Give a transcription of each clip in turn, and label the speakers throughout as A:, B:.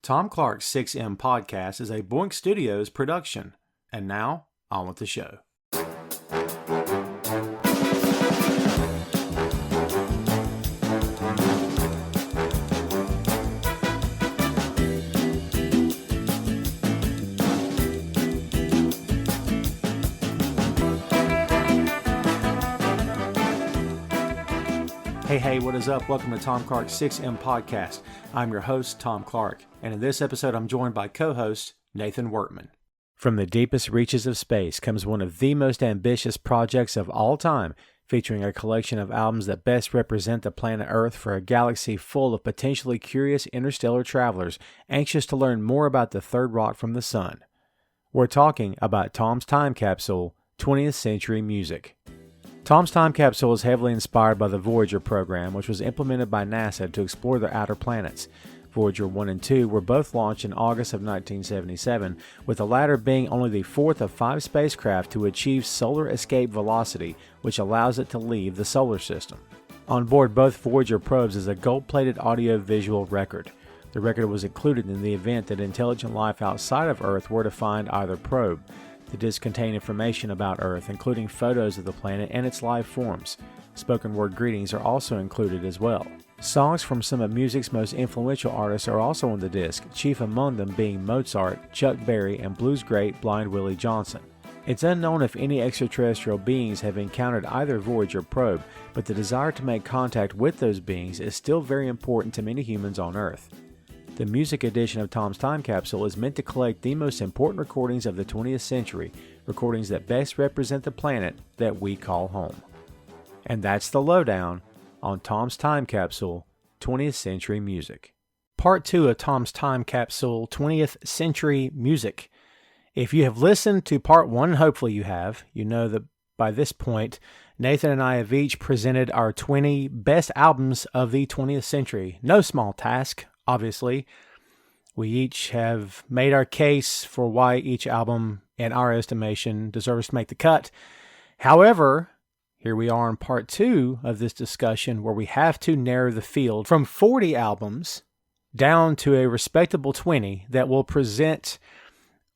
A: Tom Clark's 6M podcast is a Boink Studios production. And now, on with the show. Hey, what is up? Welcome to Tom Clark's 6M podcast. I'm your host, Tom Clark, and in this episode I'm joined by co-host Nathan Workman. From the deepest reaches of space comes one of the most ambitious projects of all time, featuring a collection of albums that best represent the planet Earth for a galaxy full of potentially curious interstellar travelers anxious to learn more about the third rock from the sun. We're talking about Tom's Time Capsule, 20th Century Music. Tom's Time Capsule is heavily inspired by the Voyager program, which was implemented by NASA to explore the outer planets. Voyager 1 and 2 were both launched in August of 1977, with the latter being only the fourth of 5 spacecraft to achieve solar escape velocity, which allows it to leave the solar system. On board both Voyager probes is a gold-plated audio-visual record. The record was included in the event that intelligent life outside of Earth were to find either probe. The disc contained information about Earth, including photos of the planet and its life forms. Spoken word greetings are also included as well. Songs from some of music's most influential artists are also on the disc, chief among them being Mozart, Chuck Berry, and blues great Blind Willie Johnson. It's unknown if any extraterrestrial beings have encountered either Voyager probe, but the desire to make contact with those beings is still very important to many humans on Earth. The music edition of Tom's Time Capsule is meant to collect the most important recordings of the 20th century, recordings that best represent the planet that we call home. And that's the lowdown on Tom's Time Capsule, 20th Century Music. Part 2 of Tom's Time Capsule, 20th Century Music. If you have listened to Part 1, hopefully you have, you know that by this point, Nathan and I have each presented our 20 best albums of the 20th century. No small task. Obviously, we each have made our case for why each album, in our estimation, deserves to make the cut. However, here we are in part 2 of this discussion where we have to narrow the field from 40 albums down to a respectable 20 that will present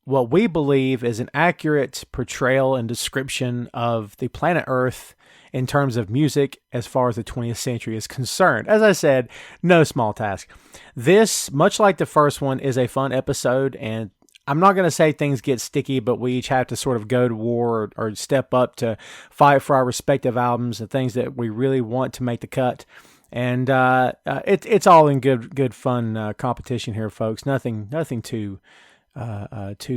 A: what we believe is an accurate portrayal and description of the planet Earth in terms of music as far as the 20th century is concerned. As I said, no small task. This, much like the first one, is a fun episode, and I'm not going to say things get sticky, but we each have to sort of go to war or step up to fight for our respective albums, the things that we really want to make the cut. And it's all in good fun competition here, folks. Nothing too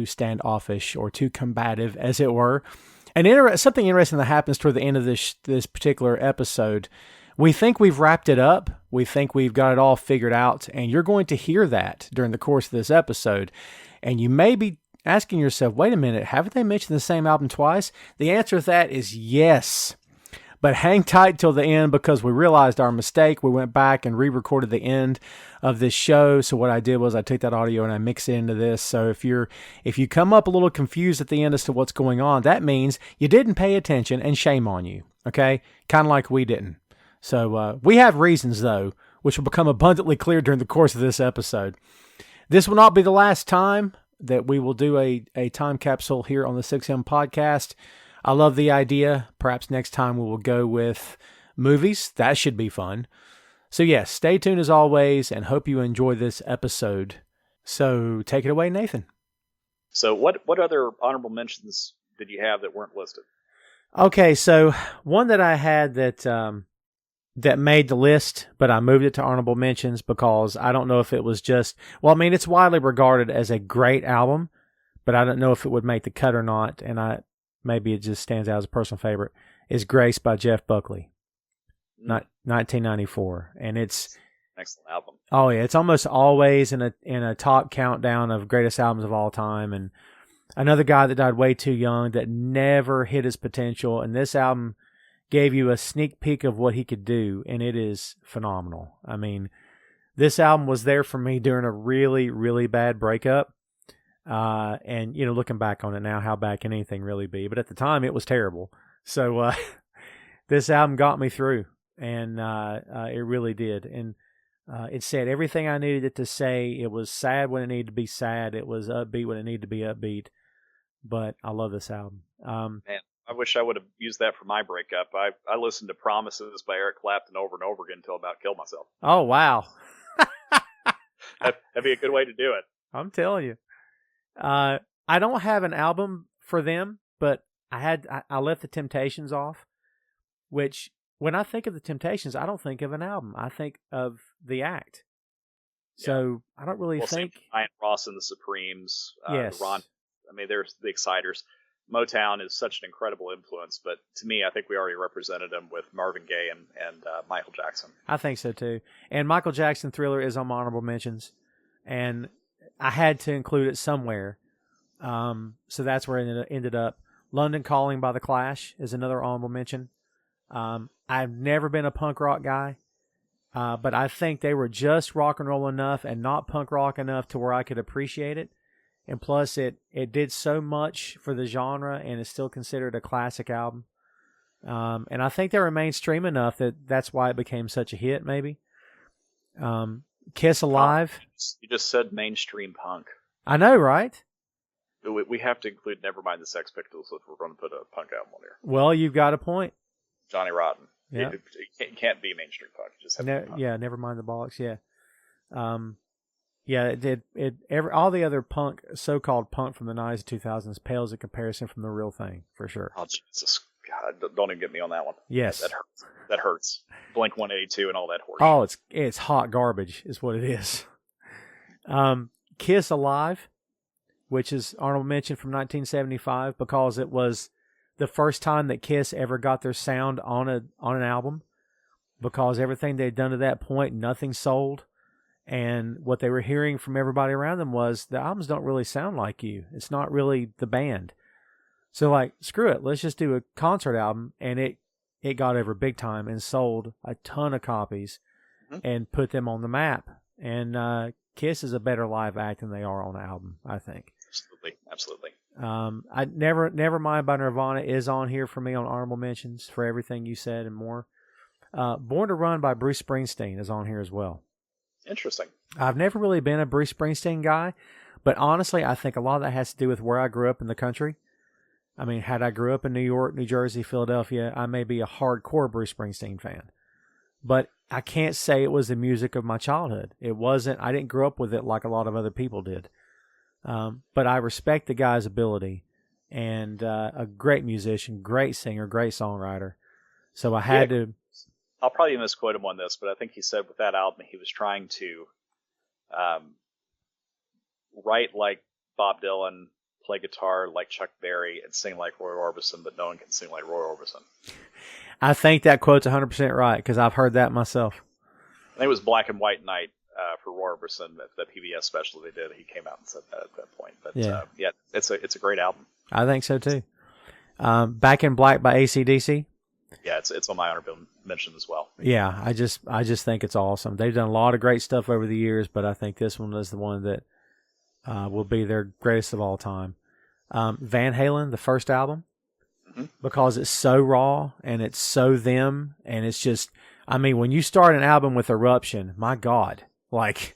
A: standoffish or too combative, as it were. And something interesting that happens toward the end of this particular episode, we think we've wrapped it up. We think we've got it all figured out, and you're going to hear that during the course of this episode. And you may be asking yourself, wait a minute, haven't they mentioned the same album twice? The answer to that is yes. But hang tight till the end because we realized our mistake. We went back and re-recorded the end of this show. So what I did was I took that audio and I mixed it into this. So if you come up a little confused at the end as to what's going on, that means you didn't pay attention and shame on you. Okay? Kind of like we didn't. So we have reasons though, which will become abundantly clear during the course of this episode. This will not be the last time that we will do a time capsule here on the 6M podcast. I love the idea. Perhaps next time we will go with movies. That should be fun. So yes, stay tuned as always and hope you enjoy this episode. So take it away, Nathan.
B: So what other honorable mentions did you have that weren't listed?
A: Okay, so one that I had that made the list, but I moved it to honorable mentions because I don't know if it was just, it's widely regarded as a great album, but I don't know if it would make the cut or not, and maybe it just stands out as a personal favorite, is Grace by Jeff Buckley, 1994. And it's
B: excellent album.
A: Oh yeah, it's almost always in a top countdown of greatest albums of all time. And another guy that died way too young that never hit his potential. And this album gave you a sneak peek of what he could do, and it is phenomenal. I mean, this album was there for me during a really, really bad breakup. And, looking back on it now, how bad can anything really be? But at the time, it was terrible. So this album got me through, and it really did. And It said everything I needed it to say. It was sad when it needed to be sad. It was upbeat when it needed to be upbeat. But I love this album.
B: Man, I wish I would have used that for my breakup. I listened to Promises by Eric Clapton over and over again until I about killed myself.
A: Oh, wow.
B: That'd be a good way to do it.
A: I'm telling you. I don't have an album for them, but I left the Temptations off, which when I think of the Temptations, I don't think of an album. I think of the act. So I don't really think.
B: Ryan Ross and the Supremes.
A: Yes.
B: There's the Exciters. Motown is such an incredible influence, but to me, I think we already represented them with Marvin Gaye and Michael Jackson.
A: I think so too. And Michael Jackson Thriller is on my honorable mentions, and I had to include it somewhere. So that's where it ended up. London Calling by The Clash is another honorable mention. I've never been a punk rock guy, but I think they were just rock and roll enough and not punk rock enough to where I could appreciate it. And plus, it did so much for the genre and is still considered a classic album. And I think they were mainstream enough that's why it became such a hit, maybe. Kiss Alive.
B: You just said mainstream punk.
A: I know, right?
B: We have to include Nevermind the Sex Pistols if we're going to put a punk album on here.
A: Well, you've got a point.
B: Johnny Rotten.
A: Yeah.
B: It can't be mainstream punk. It just has to be punk.
A: Yeah, Nevermind the Bollocks, yeah. Yeah, it did. All the other punk, so-called punk from the 90s and 2000s pales in comparison from the real thing, for sure.
B: Oh, Jesus. God, don't even get me on that one.
A: Yes.
B: That hurts. That hurts. Blink 182 and all that horse.
A: Oh, it's hot garbage is what it is. Kiss Alive, which is honorable mention from 1975 because it was the first time that Kiss ever got their sound on an album, because everything they'd done to that point, nothing sold. And what they were hearing from everybody around them was the albums don't really sound like you. It's not really the band. So like, screw it. Let's just do a concert album. And it got over big time and sold a ton of copies and put them on the map. And Kiss is a better live act than they are on the album, I think.
B: Absolutely.
A: I Nevermind by Nirvana is on here for me on honorable mentions for everything you said and more. Born to Run by Bruce Springsteen is on here as well.
B: Interesting.
A: I've never really been a Bruce Springsteen guy, but honestly, I think a lot of that has to do with where I grew up in the country. I mean, had I grew up in New York, New Jersey, Philadelphia, I may be a hardcore Bruce Springsteen fan. But I can't say it was the music of my childhood. It wasn't. I didn't grow up with it like a lot of other people did. But I respect the guy's ability, and a great musician, great singer, great songwriter. So I had to...
B: I'll probably misquote him on this, but I think he said with that album he was trying to write like Bob Dylan, play guitar like Chuck Berry, and sing like Roy Orbison, but no one can sing like Roy Orbison.
A: I think that quote's 100% right, because I've heard that myself.
B: I think it was Black and White Night for Roy Orbison, the PBS special they did. He came out and said that at that point. But yeah, it's a great album.
A: I think so too. Back in Black by AC/DC.
B: Yeah, it's on my honorable mention as well.
A: Yeah, I just think it's awesome. They've done a lot of great stuff over the years, but I think this one is the one that will be their greatest of all time. Van Halen, the first album, because it's so raw and it's so them, and it's just, I mean, when you start an album with Eruption, my God, like,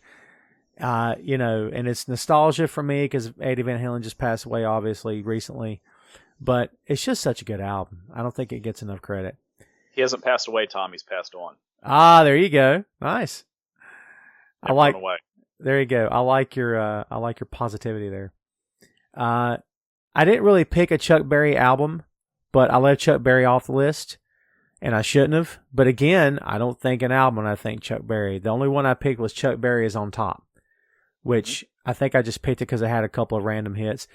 A: and it's nostalgia for me because Eddie Van Halen just passed away, obviously, recently. But it's just such a good album. I don't think it gets enough credit.
B: He hasn't passed away, Tom. He's passed on.
A: Ah, there you go. Nice. There you go. I like your positivity there. I didn't really pick a Chuck Berry album, but I left Chuck Berry off the list, and I shouldn't have. But again, I don't think an album. I think Chuck Berry. The only one I picked was Chuck Berry is on Top, which I think I just picked it because it had a couple of random hits.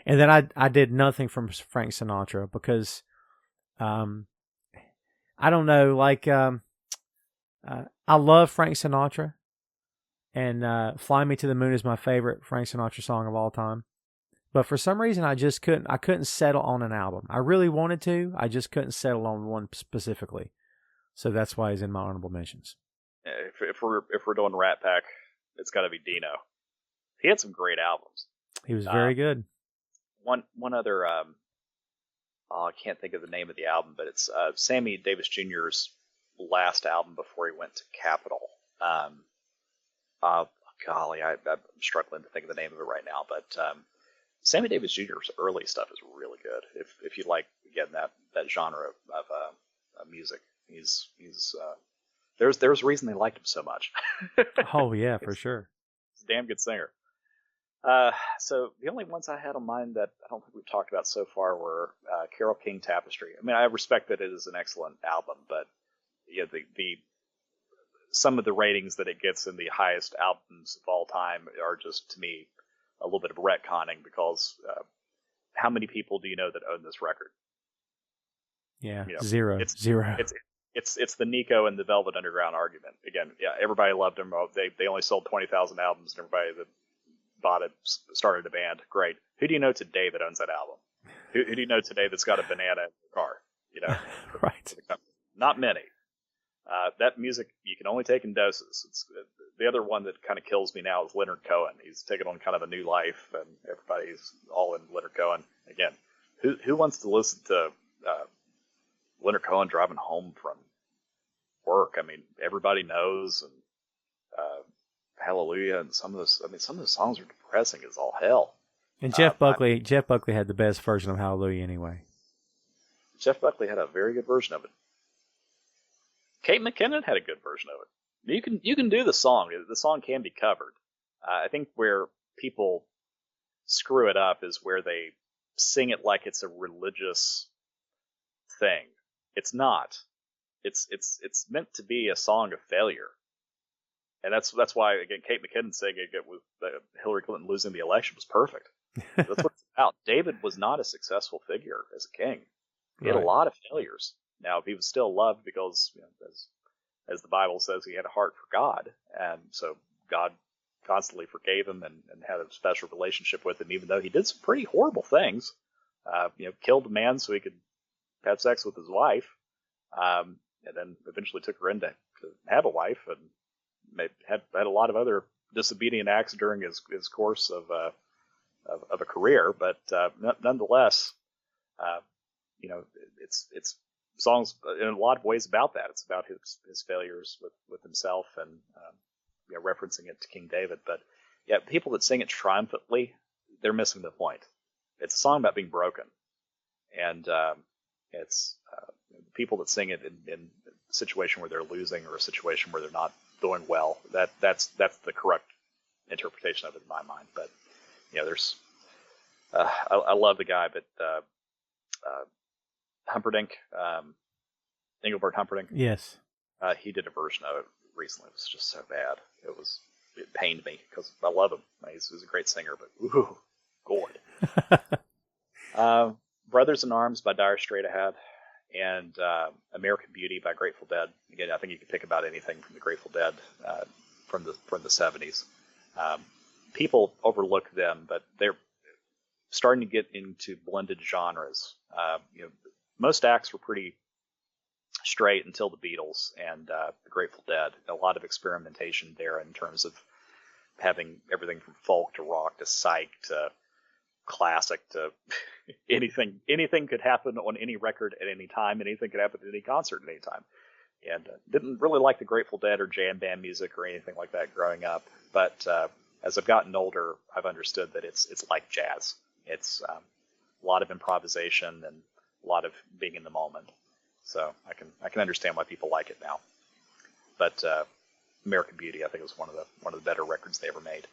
A: And then I did nothing from Frank Sinatra because, I don't know, like, I love Frank Sinatra, and Fly Me to the Moon is my favorite Frank Sinatra song of all time. But for some reason, I couldn't settle on an album. I really wanted to, I just couldn't settle on one specifically. So that's why he's in my honorable mentions.
B: If we're doing Rat Pack, it's got to be Dino. He had some great albums.
A: He was very good.
B: One other, I can't think of the name of the album, but it's Sammy Davis Jr.'s last album before he went to Capitol. Uh, golly, I'm struggling to think of the name of it right now, but Sammy Davis Jr.'s early stuff is really good. If you like, again, that genre of music, he's there's a reason they liked him so much.
A: Oh yeah, for sure.
B: He's a damn good singer. So the only ones I had on mind that I don't think we've talked about so far were Carole King Tapestry. I mean, I respect that it is an excellent album, but yeah, the some of the ratings that it gets in the highest albums of all time are just, to me, a little bit of retconning, because how many people do you know that own this record?
A: Yeah,
B: You know,
A: zero.
B: It's the Nico and the Velvet Underground argument. Again, yeah, everybody loved them. They only sold 20,000 albums, and everybody that bought it started a band. Great. Who do you know today that owns that album? Who do you know today that's got a banana in their car? You know,
A: Right.
B: Not many. That music you can only take in doses. It's the other one that kind of kills me now is Leonard Cohen. He's taken on kind of a new life, and everybody's all in Leonard Cohen again. Who wants to listen to Leonard Cohen driving home from work? I mean, everybody knows, and Hallelujah, and some of those songs are depressing as all hell.
A: And Jeff Buckley had the best version of Hallelujah anyway.
B: Jeff Buckley had a very good version of it. Kate McKinnon had a good version of it. You can do the song. The song can be covered. I think where people screw it up is where they sing it like it's a religious thing. It's not. It's meant to be a song of failure. And that's why, again, Kate McKinnon saying it with Hillary Clinton losing the election was perfect. That's what it's about. David was not a successful figure as a king. He had a lot of failures. Now, he was still loved because, as the Bible says, he had a heart for God, and so God constantly forgave him and had a special relationship with him, even though he did some pretty horrible things. Killed a man so he could have sex with his wife, and then eventually took her in to have a wife, and had a lot of other disobedient acts during his course of a career. But nonetheless, it's songs in a lot of ways about that. It's about his failures with himself, and referencing it to King David. But yeah, people that sing it triumphantly, they're missing the point. It's a song about being broken, and it's people that sing it in a situation where they're losing or a situation where they're not doing well. That's the correct interpretation of it in my mind. But there's I love the guy, but Humperdinck, Engelbert Humperdinck.
A: Yes.
B: He did a version of it recently. It was just so bad. It pained me because I love him. He's a great singer, but ooh, God. Brothers in Arms by Dire Straits I had, and American Beauty by Grateful Dead. Again, I think you could pick about anything from the Grateful Dead from the 70s. People overlook them, but they're starting to get into blended genres. Most acts were pretty straight until the Beatles and the Grateful Dead. A lot of experimentation there in terms of having everything from folk to rock to psych to classic to anything. Anything could happen on any record at any time. Anything could happen at any concert at any time. And didn't really like the Grateful Dead or jam band music or anything like that growing up. But as I've gotten older, I've understood that it's like jazz. It's a lot of improvisation and a lot of being in the moment. So I can understand why people like it now. But American Beauty, I think, was one of the better records they ever made.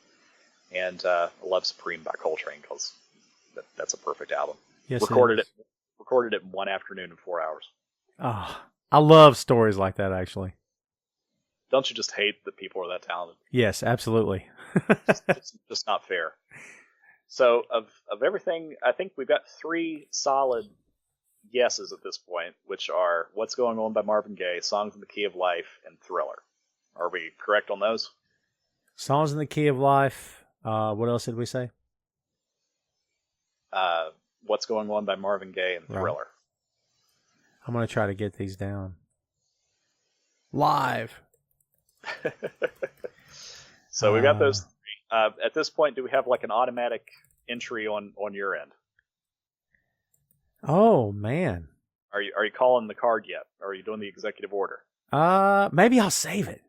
B: And Love Supreme by Coltrane, because that's a perfect album.
A: Yes,
B: recorded it in one afternoon in 4 hours.
A: Oh, I love stories like that, actually.
B: Don't you just hate that people are that talented?
A: Yes, absolutely.
B: just not fair. So of everything, I think we've got 3 solid guesses at this point, which are What's Going On by Marvin Gaye, Songs in the Key of Life, and Thriller. Are we correct on those?
A: Songs in the Key of Life. What else did we say?
B: What's Going On by Marvin Gaye and Thriller. Right.
A: I'm going to try to get these down. Live.
B: So we got those 3. At this point, do we have like an automatic entry on your end?
A: Oh, man.
B: Are you calling the card yet? Or are you doing the executive order?
A: Maybe I'll save it.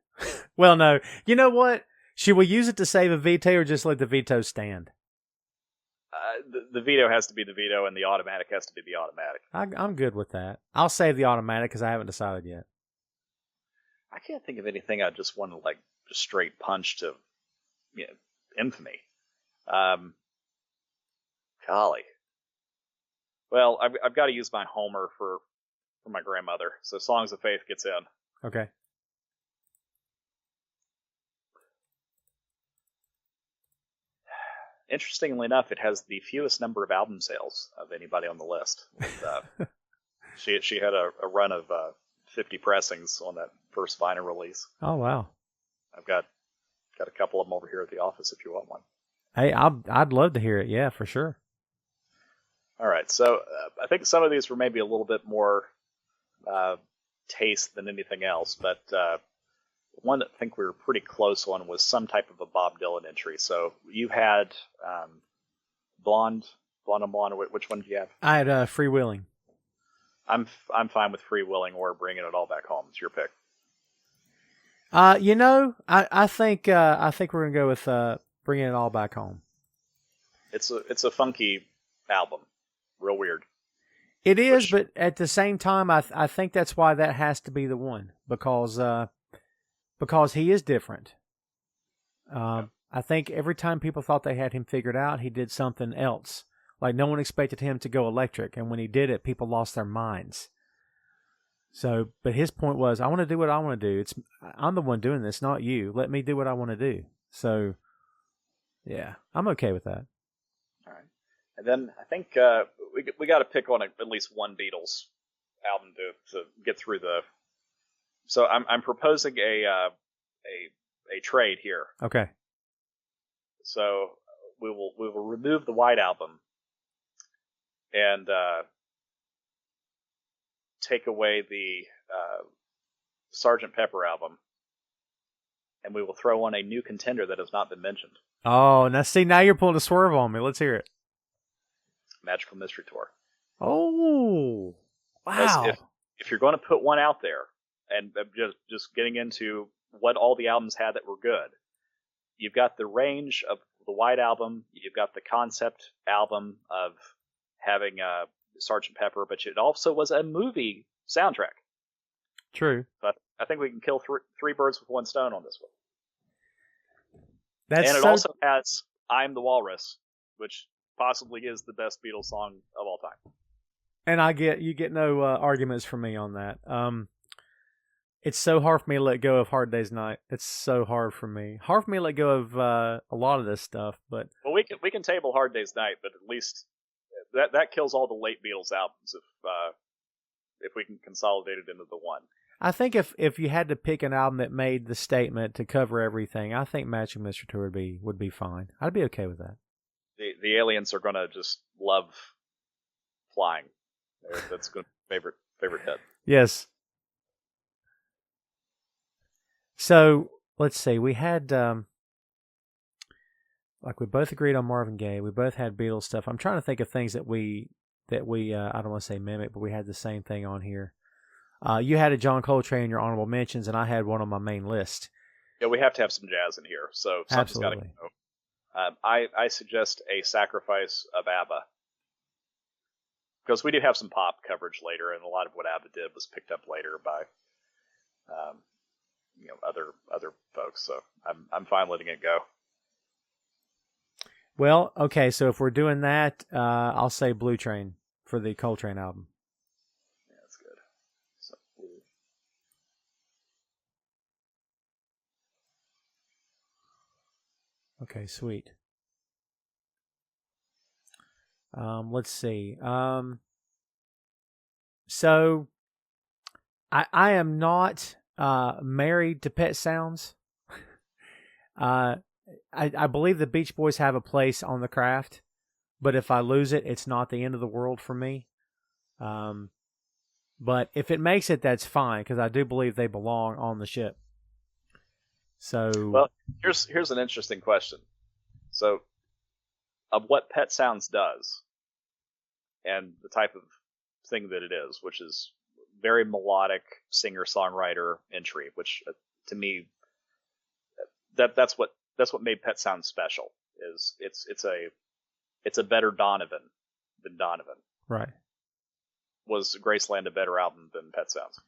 A: Well, no. You know what? Should we use it to save a veto or just let the veto stand?
B: The veto has to be the veto, and the automatic has to be the automatic.
A: I'm good with that. I'll save the automatic because I haven't decided yet.
B: I can't think of anything I just want to like just straight punch to, infamy. Golly. Well, I've got to use my Homer for my grandmother, so Songs of Faith gets in.
A: Okay.
B: Interestingly enough, it has the fewest number of album sales of anybody on the list. She had a run of 50 pressings on that first vinyl release.
A: Oh wow!
B: I've got a couple of them over here at the office if you want one.
A: Hey, I'd love to hear it. Yeah, for sure.
B: All right, so I think some of these were maybe a little bit more taste than anything else, but one that I think we were pretty close on was some type of a Bob Dylan entry. So you had Blonde on Blonde. Which one do you have?
A: I had Freewheeling.
B: I'm fine with Freewheeling or Bringing It All Back Home. It's your pick.
A: I think we're gonna go with Bringing It All Back Home.
B: It's a funky album, real weird.
A: It is, but at the same time, I think that's why that has to be the one because he is different. I think every time people thought they had him figured out, he did something else. Like no one expected him to go electric, and when he did it, people lost their minds. So, but his point was, I want to do what I want to do. I'm the one doing this, not you. Let me do what I want to do. So, yeah, I'm okay with that.
B: All right, and then I think we got to pick on at least one Beatles album to get through the. So I'm proposing a trade here.
A: Okay.
B: So we will remove the White Album and take away the Sgt. Pepper album, and we will throw on a new contender that has not been mentioned.
A: Oh, now you're pulling a swerve on me. Let's hear it.
B: Magical Mystery Tour.
A: Oh, wow!
B: If you're going to put one out there, and just getting into what all the albums had that were good, you've got the range of the White Album, you've got the concept album of having Sgt. Pepper, but it also was a movie soundtrack.
A: True.
B: But I think we can kill three birds with one stone on this one.
A: And
B: it also has I'm the Walrus, which possibly is the best Beatles song of all time.
A: And you get no arguments from me on that. It's so hard for me to let go of Hard Day's Night. It's so hard for me. Hard for me to let go of a lot of this stuff. But
B: well, we can table Hard Day's Night, but at least that kills all the late Beatles albums if we can consolidate it into the one.
A: I think if you had to pick an album that made the statement to cover everything, I think Magical Mystery Tour would be fine. I'd be okay with that.
B: The aliens are gonna just love flying. That's good favorite hit.
A: Yes. So let's see. We had we both agreed on Marvin Gaye. We both had Beatles stuff. I'm trying to think of things that we I don't want to say mimic, but we had the same thing on here. You had a John Coltrane in your honorable mentions, and I had one on my main list.
B: Yeah, we have to have some jazz in here, so something's got to go. I suggest a Sacrifice of ABBA, because we do have some pop coverage later, and a lot of what ABBA did was picked up later by other folks. So I'm fine letting it go.
A: Well, okay, so if we're doing that, I'll say Blue Train for the Coltrane album.
B: Yeah, that's good. So,
A: okay, sweet. Let's see. So I am not married to Pet Sounds. I believe the Beach Boys have a place on the craft, but if I lose it, it's not the end of the world for me. But if it makes it, that's fine, because I do believe they belong on the ship. So,
B: well, here's an interesting question. So, of what Pet Sounds does, and the type of thing that it is, which is very melodic singer-songwriter entry, which to me, that's what what made Pet Sounds special. Is it's a better Donovan than Donovan.
A: Right.
B: Was Graceland a better album than Pet Sounds?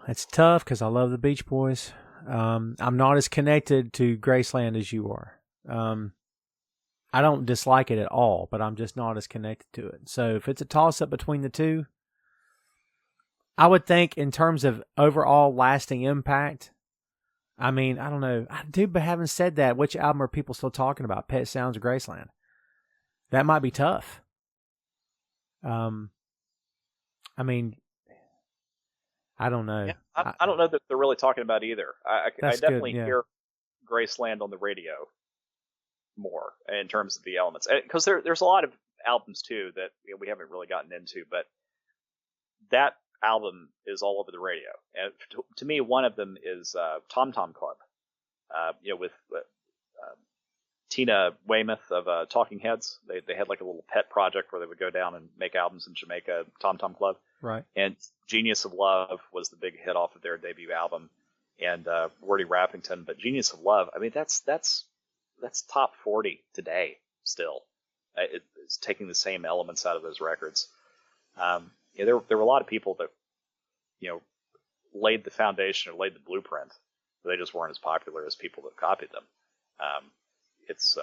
A: It's tough because I love the Beach Boys. I'm not as connected to Graceland as you are. I don't dislike it at all, but I'm just not as connected to it. So if it's a toss-up between the two, I would think in terms of overall lasting impact, I mean, I don't know. Dude, but having said that, which album are people still talking about? Pet Sounds or Graceland? That might be tough. I mean, I don't know.
B: Yeah, I don't know that they're really talking about either. I definitely
A: good, yeah.
B: hear Graceland on the radio more in terms of the elements, because there's a lot of albums too that we haven't really gotten into, but that album is all over the radio. And to me, one of them is Tom Tom Club, with Tina Weymouth of Talking Heads. They had like a little pet project where they would go down and make albums in Jamaica, Tom Tom Club.
A: Right.
B: And Genius of Love was the big hit off of their debut album, and Wordy Rappington. But Genius of Love, I mean, that's top 40 today still. It's taking the same elements out of those records. There were a lot of people that, laid the foundation or laid the blueprint, but they just weren't as popular as people that copied them. It's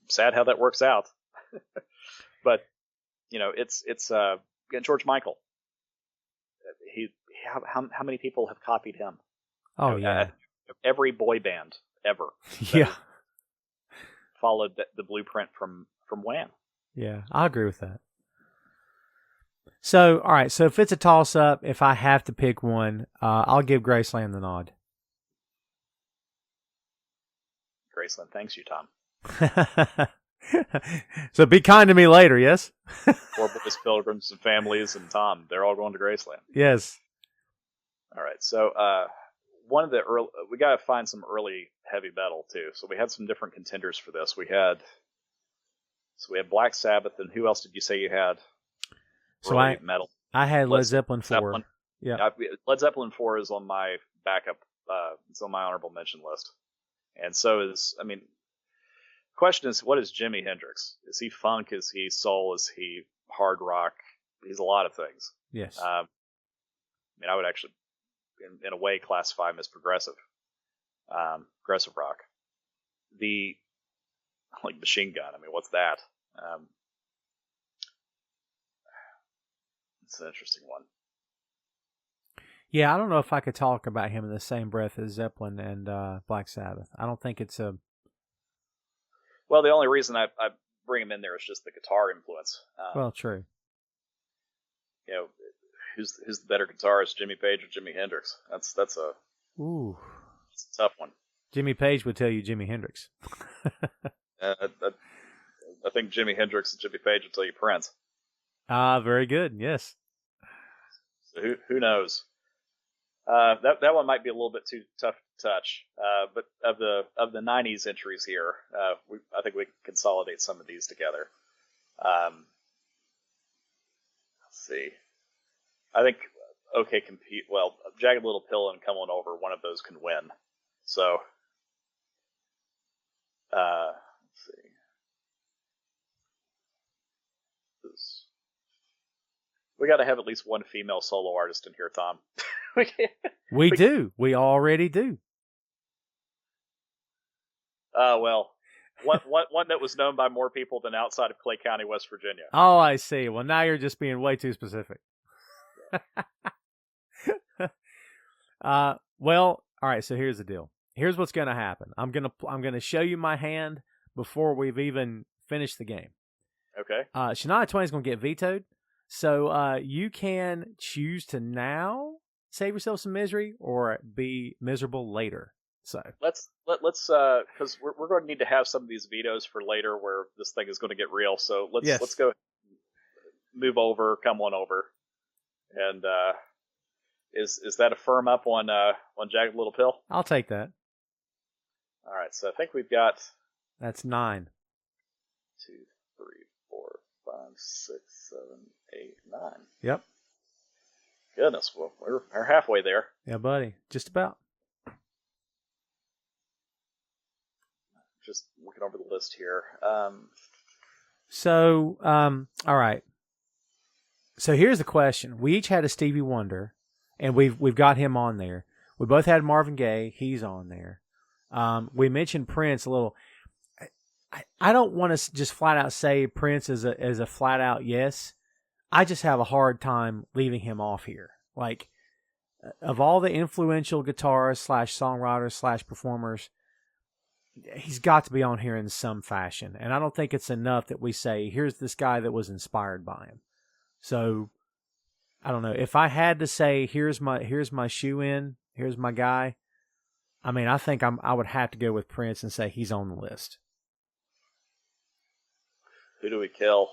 B: sad how that works out, but it's George Michael. How many people have copied him?
A: Oh yeah,
B: every boy band ever.
A: Yeah,
B: followed the blueprint from Wham.
A: Yeah, I agree with that. So, all right. So if it's a toss-up, if I have to pick one, I'll give Graceland the nod.
B: Graceland thanks you, Tom.
A: So be kind to me later, yes?
B: Four Boys, Pilgrims, and Families, and Tom, they're all going to Graceland.
A: Yes. All
B: right. So one of the early, we got to find some early heavy metal too. So we had some different contenders for this. We had Black Sabbath, and who else did you say you had?
A: So
B: metal.
A: I had Led Zeppelin 4.
B: Yeah. Led Zeppelin 4 is on my backup. It's on my honorable mention list. And so question is, what is Jimi Hendrix? Is he funk? Is he soul? Is he hard rock? He's a lot of things.
A: Yes.
B: I would actually, in a way, classify him as progressive rock. Like Machine Gun. What's that? It's an interesting one.
A: Yeah, I don't know if I could talk about him in the same breath as Zeppelin and Black Sabbath. I don't think it's a...
B: Well, the only reason I bring him in there is just the guitar influence.
A: Well, true.
B: Who's the better guitarist, Jimmy Page or Jimi Hendrix? That's a tough one.
A: Jimmy Page would tell you Jimi Hendrix.
B: I think Jimi Hendrix and Jimmy Page would tell you Prince.
A: Very good. Yes.
B: So who knows? That one might be a little bit too tough to touch. But of the 90s entries here, I think we can consolidate some of these together. Let's see. I think Jagged Little Pill and Come On Over, one of those can win. So let's see. We got to have at least one female solo artist in here, Tom.
A: We do. We already do.
B: Well, one that was known by more people than outside of Clay County, West Virginia.
A: Oh, I see. Well, now you're just being way too specific. Well, all right. So here's the deal. Here's what's going to happen. I'm gonna show you my hand before we've even finished the game.
B: Okay.
A: Shania Twain's going to get vetoed. So you can choose to now save yourself some misery or be miserable later. So
B: let's because we're going to need to have some of these vetoes for later where this thing is going to get real. So let's go move over, come on over, and is that a firm up on Jagged Little Pill?
A: I'll take that.
B: All right, so I think we've got
A: that's 9.
B: 2, 3, 4, 5, 6, 7, 8, 9.
A: Yep.
B: Goodness, well, we're halfway there.
A: Yeah, buddy. Just about.
B: just looking over the list here.
A: So, all right. So here's the question: we each had a Stevie Wonder, and we've got him on there. We both had Marvin Gaye; he's on there. We mentioned Prince a little. I don't want to just flat out say Prince is a flat out yes. I just have a hard time leaving him off here. Like, of all the influential guitarists / songwriters / performers, he's got to be on here in some fashion. And I don't think it's enough that we say, here's this guy that was inspired by him. So, I don't know. If I had to say, here's my shoe-in, here's my guy, I mean, I think I would have to go with Prince and say he's on the list.
B: Who do we kill?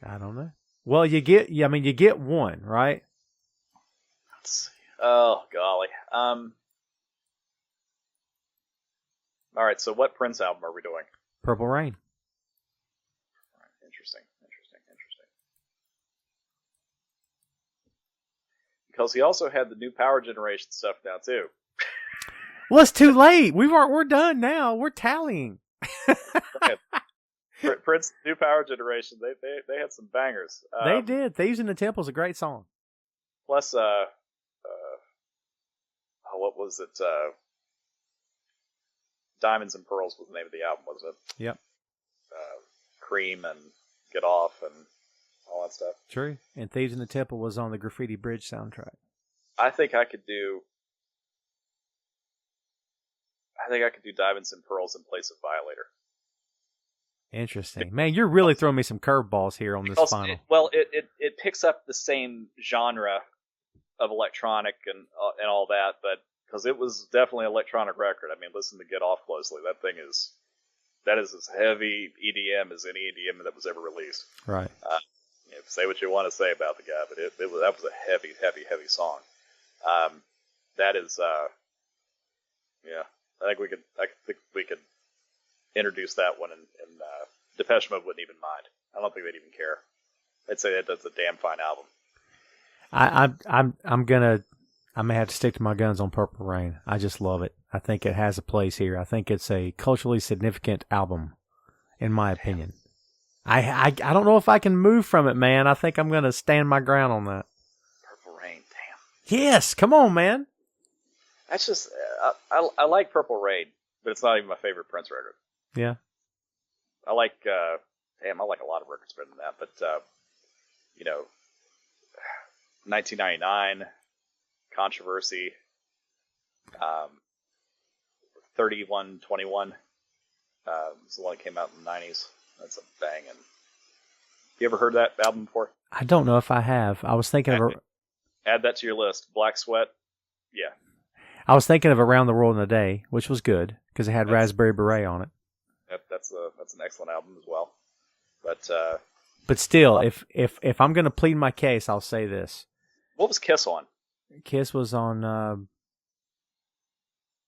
A: I don't know. Well, you get one, right?
B: Let's see. Oh, golly. All right, so what Prince album are we doing?
A: Purple Rain.
B: Interesting. Because he also had the new Power Generation stuff now, too.
A: Well, it's too late. We're done now. We're tallying.
B: Prince, new Power Generation, they had some bangers.
A: They did. Thieves in the Temple is a great song.
B: Plus, what was it? Diamonds and Pearls was the name of the album, wasn't it?
A: Yep.
B: Cream and Get Off and all that stuff.
A: True. And Thieves in the Temple was on the Graffiti Bridge soundtrack.
B: I think I could do Diamonds and Pearls in place of Violator.
A: Interesting. Man, you're really throwing me some curveballs here on this final.
B: It picks up the same genre of electronic and all that, but because it was definitely an electronic record. I mean, listen to Get Off closely. That is as heavy EDM as any EDM that was ever released.
A: Right.
B: Say what you want to say about the guy, but that was a heavy song. That is, yeah. I think we could introduce that one, and Depeche Mode wouldn't even mind. I don't think they'd even care. They'd say that's a damn fine album.
A: I may have to stick to my guns on Purple Rain. I just love it. I think it has a place here. I think it's a culturally significant album, in my opinion. I don't know if I can move from it, man. I think I'm going to stand my ground on that.
B: Purple Rain, damn.
A: Yes, come on, man.
B: That's just I like Purple Rain, but it's not even my favorite Prince record.
A: Yeah.
B: I like a lot of records better than that, but 1999, Controversy, 3121. It's the one that came out in the 90s. That's a banging. You ever heard that album before?
A: I don't know if I have. I was thinking of
B: add that to your list. Black Sweat. Yeah.
A: I was thinking of Around the World in a Day, which was good because it had Raspberry Beret on it.
B: That's an excellent album as well.
A: But still, if I'm going to plead my case, I'll say this.
B: What was Kiss on?
A: Kiss was on.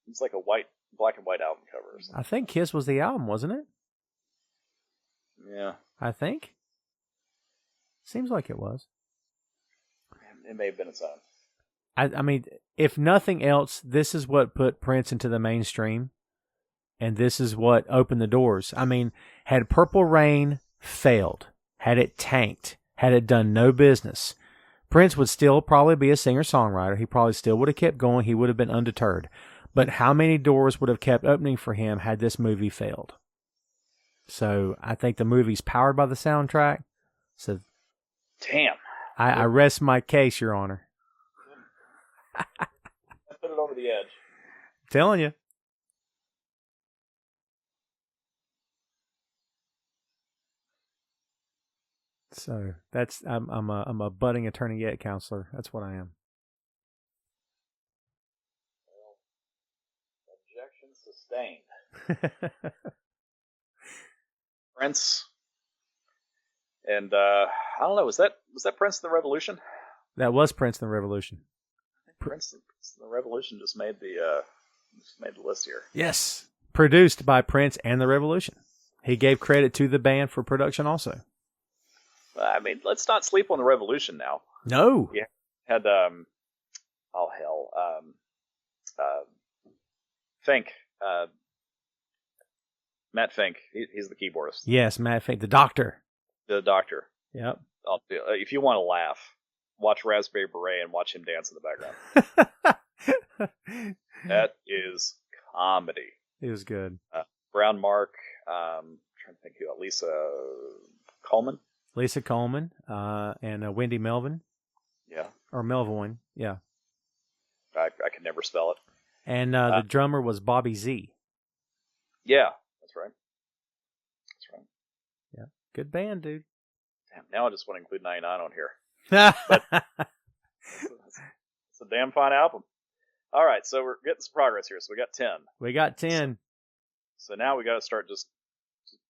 B: It's like a black and white album cover or something.
A: I think Kiss was the album, wasn't it?
B: Yeah.
A: I think. Seems like it was.
B: It may have been its own.
A: I mean, if nothing else, this is what put Prince into the mainstream, and this is what opened the doors. I mean, had Purple Rain failed, had it tanked, had it done no business, Prince would still probably be a singer-songwriter. He probably still would have kept going. He would have been undeterred. But how many doors would have kept opening for him had this movie failed? So I think the movie's powered by the soundtrack. So,
B: damn.
A: I rest my case, Your Honor.
B: I put it over the edge.
A: Telling you. So that's I'm a budding attorney yet counselor. That's what I am.
B: Well, objection sustained. Prince, and I don't know. Was that Prince and the Revolution?
A: That was Prince and the Revolution.
B: I think Prince and the Revolution just made the list here.
A: Yes, produced by Prince and the Revolution. He gave credit to the band for production also.
B: I mean, let's not sleep on the Revolution now.
A: No.
B: Yeah. Had Think Matt Fink. He's the keyboardist.
A: Yes, Matt Fink, the doctor.
B: The doctor.
A: Yep.
B: If you want to laugh, watch Raspberry Beret and watch him dance in the background. That is comedy.
A: It was good.
B: Brown Mark. Trying to think who. Lisa Coleman.
A: Lisa Coleman and Wendy Melvin.
B: Yeah.
A: Or Melvoin. Yeah.
B: I could never spell it.
A: And the drummer was Bobby Z.
B: Yeah, that's right. That's right.
A: Yeah. Good band, dude.
B: Damn, now I just want to include 99 on here. But it's a damn fine album. All right, so we're getting some progress here. So we got 10.
A: We got 10.
B: So now we got to start just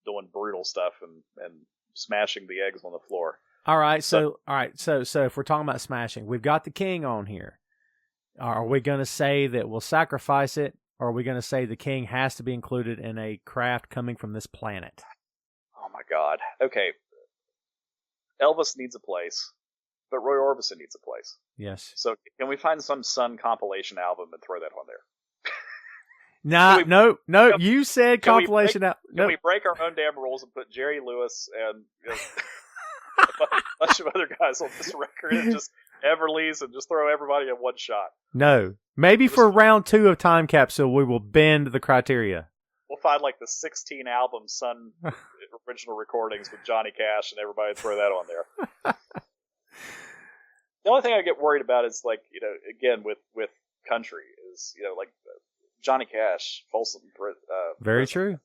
B: doing brutal stuff and smashing the eggs on the floor.
A: All right, so if we're talking about smashing, we've got the king on here. Are we going to say that we'll sacrifice it, or are we going to say the king has to be included in a craft coming from this planet?
B: Oh my God. Okay. Elvis needs a place, but Roy Orbison needs a place.
A: Yes.
B: So can we find some Sun compilation album and throw that on there?
A: No. You said compilation album.
B: Can we break our own damn rules and put Jerry Lewis and a bunch of other guys on this record and just Everly's and just throw everybody in one shot?
A: No. Maybe for round 2 of Time Capsule, we will bend the criteria.
B: We'll find like the 16 album Sun original recordings with Johnny Cash and everybody throw that on there. The only thing I get worried about is like, again, with country is, like Johnny Cash, Folsom.
A: Very true.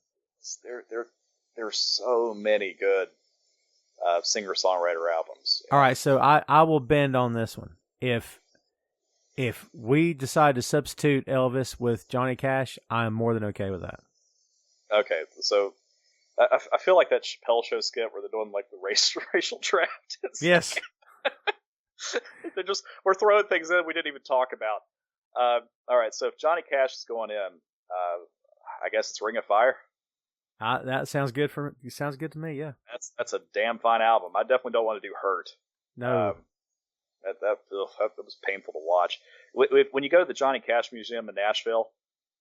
B: There's so many good singer-songwriter albums.
A: All right, so I will bend on this one. If we decide to substitute Elvis with Johnny Cash, I am more than okay with that.
B: Okay, so I feel like that Chappelle Show skit where they're doing like the racial draft.
A: Yes.
B: We're throwing things in we didn't even talk about. All right, so if Johnny Cash is going in, I guess it's Ring of Fire.
A: That sounds good sounds good to me. Yeah,
B: that's a damn fine album. I definitely don't want to do Hurt.
A: No,
B: that was painful to watch. When you go to the Johnny Cash Museum in Nashville,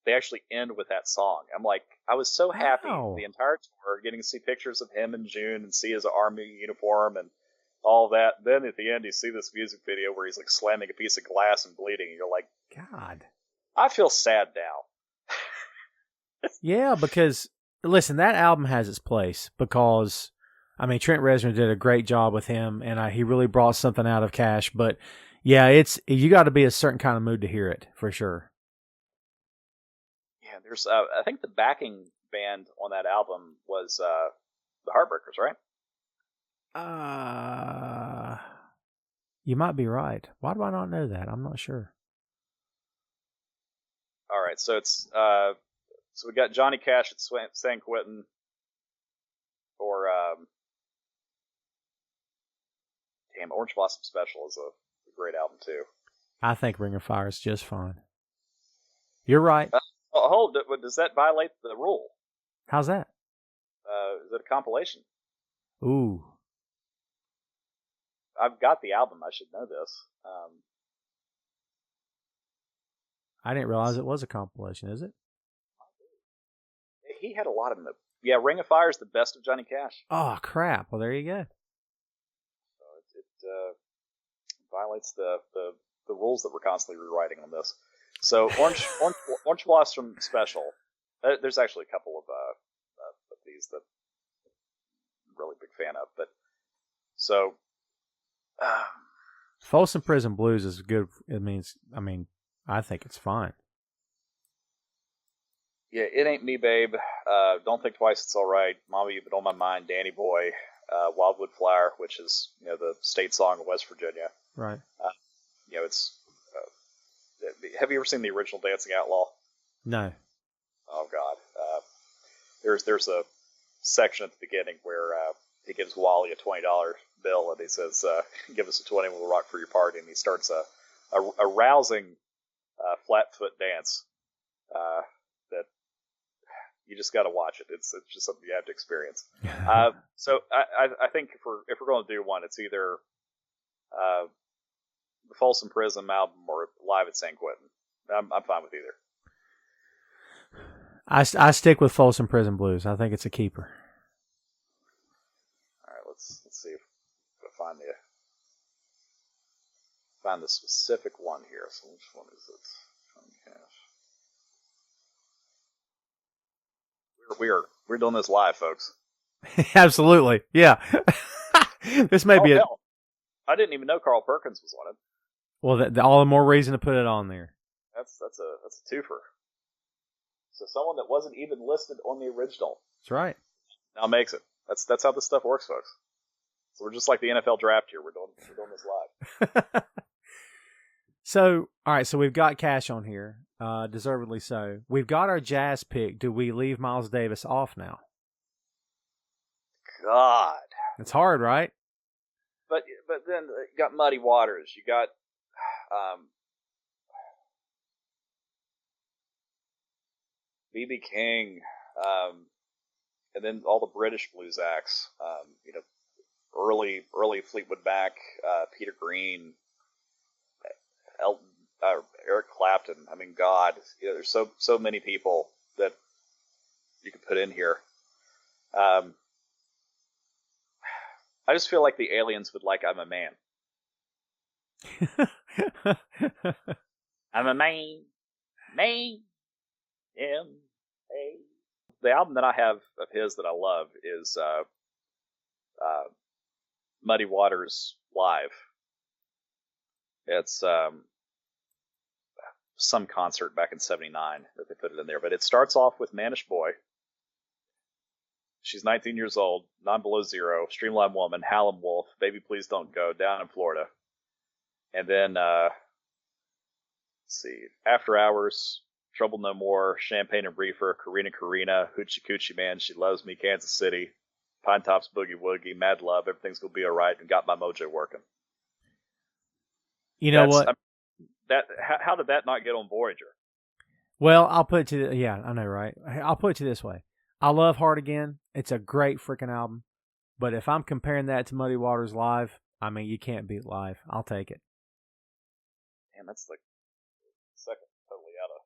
B: they actually end with that song. I'm like, I was so happy the entire tour, getting to see pictures of him in June and see his army uniform and all that. Then at the end, you see this music video where he's like slamming a piece of glass and bleeding, and you're like,
A: God,
B: I feel sad now.
A: Yeah, because listen, that album has its place because, I mean, Trent Reznor did a great job with him, and he really brought something out of Cash. But yeah, you got to be a certain kind of mood to hear it for sure.
B: Yeah, there's I think the backing band on that album was the Heartbreakers, right?
A: You might be right. Why do I not know that? I'm not sure.
B: All right, so it's so we got Johnny Cash at San Quentin, or Orange Blossom Special is a great album too.
A: I think Ring of Fire is just fine. You're right.
B: Does that violate the rule?
A: How's that?
B: Is it a compilation?
A: Ooh.
B: I've got the album. I should know this.
A: I didn't realize it was a compilation. Is it?
B: He had a lot of them. Yeah, Ring of Fire is the best of Johnny Cash.
A: Oh crap! Well, there you go.
B: So it violates the rules that we're constantly rewriting on this. So Orange Blossom Special. There's actually a couple of these that I'm really big fan of. But so
A: Folsom Prison Blues is good. I think it's fine.
B: Yeah, It Ain't Me, Babe. Don't Think Twice, It's All Right. Mama, You've Been on My Mind. Danny Boy. Wildwood Flower, which is the state song of West Virginia.
A: Right.
B: It's. Have you ever seen the original Dancing Outlaw?
A: No.
B: Oh God. There's a section at the beginning where he gives Wally a $20 bill and he says, "Give us a 20, we'll rock for your party." And he starts a rousing flat foot dance that you just got to watch it. It's just something you have to experience. So I think if we're going to do one, it's either the Folsom Prison album or Live at San Quentin. I'm fine with either.
A: I stick with Folsom Prison Blues. I think it's a keeper.
B: All right, let's see if I find the specific one here. So which one is it? We're doing this live, folks.
A: Absolutely, yeah. This may be a.
B: Hell. I didn't even know Carl Perkins was on it.
A: Well, all the more reason to put it on there.
B: That's a twofer. So someone that wasn't even listed on the original.
A: That's right.
B: Now makes it. That's how this stuff works, folks. So we're just like the NFL draft here. We're doing this live.
A: So, all right. So we've got Cash on here, deservedly so. We've got our jazz pick. Do we leave Miles Davis off now?
B: God,
A: it's hard, right?
B: But then you got Muddy Waters. You got B.B. King, and then all the British blues acts. Early Fleetwood Mac, Peter Green, Elton, Eric Clapton. I mean, God, there's so many people that you could put in here. I just feel like the aliens would like "I'm a Man." I'm a man, M-A. The album that I have of his that I love is Muddy Waters Live. It's some concert back in '79 that they put it in there, but it starts off with Mannish Boy. She's 19 years old, 9 Below Zero, Streamline Woman, Howlin' Wolf, Baby Please Don't Go, Down in Florida. And then, let's see, After Hours, Trouble No More, Champagne and Reefer, Karina, Hoochie Coochie Man, She Loves Me, Kansas City, Pine Tops Boogie Woogie, Mad Love, Everything's Gonna Be Alright, and Got My Mojo Working.
A: You know what?
B: How did that not get on Voyager?
A: Well, I'll put it to yeah, I know, right? I'll put it to this way. I love Hard Again. It's a great freaking album. But if I'm comparing that to Muddy Waters Live, I mean, you can't beat Live. I'll take it.
B: Man, that's like second totally out of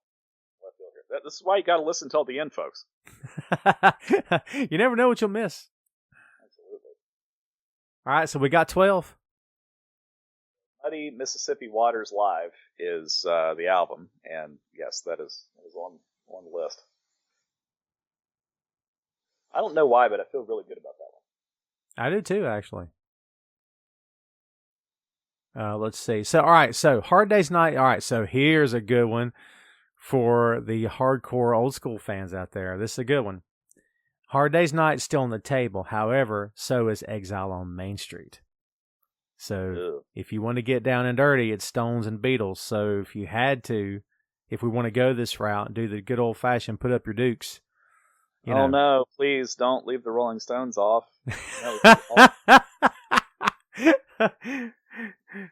B: left field here. This is why you got to listen till the end, folks.
A: You never know what you'll miss.
B: Absolutely.
A: All right, so we got 12.
B: Muddy Mississippi Waters Live is the album, and yes, that is on the list. I don't know why, but I feel really good about that one.
A: I do too, actually. Let's see. So, all right. So, Hard Day's Night. All right. So, here's a good one for the hardcore old school fans out there. This is a good one. Hard Day's Night is still on the table. However, so is Exile on Main Street. So, if you want to get down and dirty, it's Stones and Beatles. So, if we want to go this route and do the good old fashioned put up your dukes.
B: No, please don't leave the Rolling Stones off.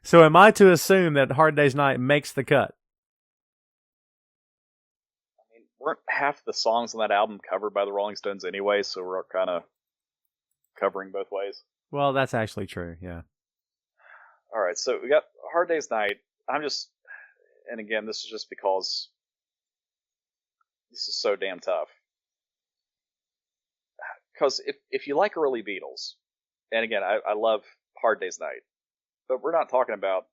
A: So am I to assume that Hard Day's Night makes the cut?
B: I mean, weren't half the songs on that album covered by the Rolling Stones anyway, so we're kind of covering both ways.
A: Well, that's actually true, yeah.
B: All right, so we got Hard Day's Night. And again, this is just because this is so damn tough. Because if you like early Beatles, and again, I love Hard Day's Night, but we're not talking about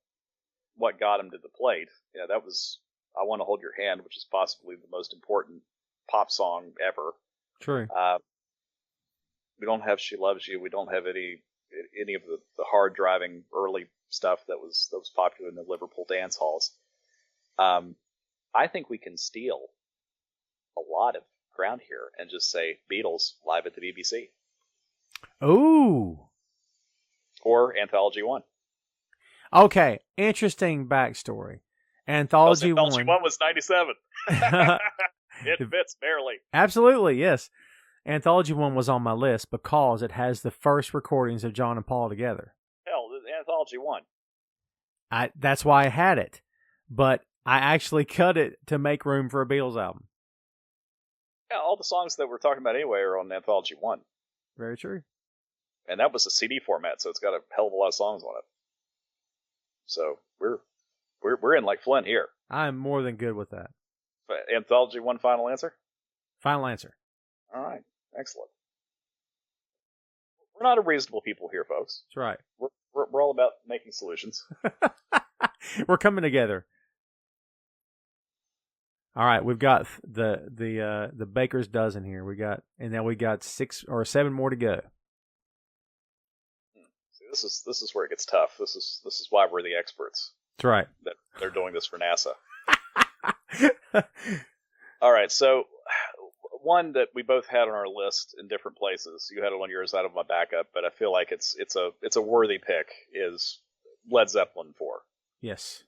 B: what got him to the plate. That was I Want to Hold Your Hand, which is possibly the most important pop song ever.
A: True.
B: We don't have She Loves You. We don't have any of the hard driving early stuff that was popular in the Liverpool dance halls. I think we can steal a lot of ground here and just say Beatles live at the BBC.
A: Ooh.
B: Or Anthology 1.
A: Okay, interesting backstory. Anthology 1
B: was 97. It fits barely.
A: Absolutely, yes. Anthology 1 was on my list because it has the first recordings of John and Paul together.
B: Hell, Anthology 1.
A: That's why I had it. But I actually cut it to make room for a Beatles album.
B: Yeah, all the songs that we're talking about anyway are on Anthology 1.
A: Very true.
B: And that was a CD format, so it's got a hell of a lot of songs on it. So we're in like Flint here.
A: I'm more than good with that.
B: Anthology 1 final answer?
A: Final answer.
B: All right. Excellent. We're not unreasonable people here, folks.
A: That's right.
B: We're all about making solutions.
A: We're coming together. All right, we've got the baker's dozen here. And now we got 6 or 7 more to go.
B: See, this is where it gets tough. This is why we're the experts.
A: That's right.
B: That they're doing this for NASA. All right, so one that we both had on our list in different places. You had it on yours, out of my backup, but I feel like it's a worthy pick. Is Led Zeppelin 4?
A: Yes.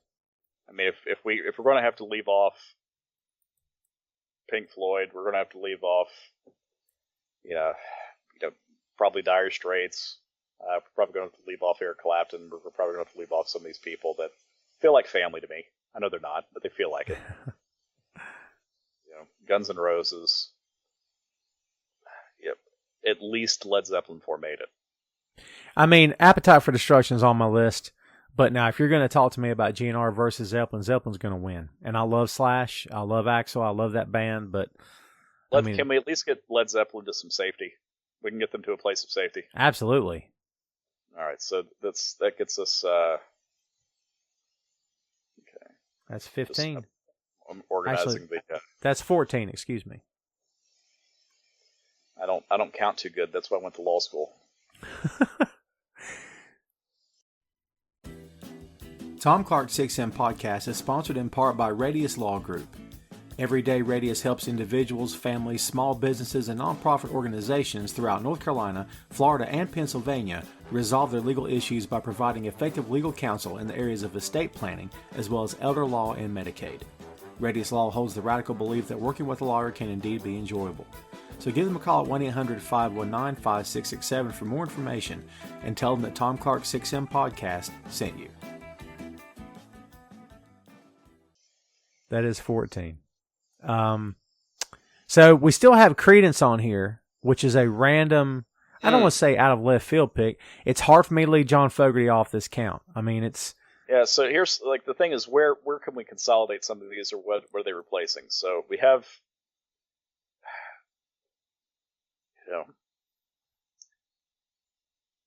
B: I mean, if we're going to have to leave off Pink Floyd, we're going to have to leave off, probably Dire Straits. We're probably going to have to leave off Eric Clapton. We're probably going to have to leave off some of these people that feel like family to me. I know they're not, but they feel like it. Guns N' Roses. Yep. At least Led Zeppelin 4 made it.
A: I mean, Appetite for Destruction is on my list. But now, if you're going to talk to me about GNR versus Zeppelin, Zeppelin's going to win. And I love Slash. I love Axl. I love that band. But
B: can we at least get Led Zeppelin to some safety? We can get them to a place of safety.
A: Absolutely.
B: All right, so that gets us. Okay.
A: That's 15.
B: I'm organizing. Actually,
A: that's 14. Excuse me.
B: I don't count too good. That's why I went to law school.
A: Tom Clark's 6M podcast is sponsored in part by Radius Law Group. Every day, Radius helps individuals, families, small businesses, and nonprofit organizations throughout North Carolina, Florida, and Pennsylvania resolve their legal issues by providing effective legal counsel in the areas of estate planning, as well as elder law and Medicaid. Radius Law holds the radical belief that working with a lawyer can indeed be enjoyable. So give them a call at 1-800-519-5667 for more information and tell them that Tom Clark's 6M podcast sent you. That is 14. So we still have Credence on here, which is a random, I don't want to say out of left field pick. It's hard for me to leave John Fogerty off this count. I mean, it's...
B: Yeah, so here's, the thing is, where can we consolidate some of these, or what are they replacing? So we have,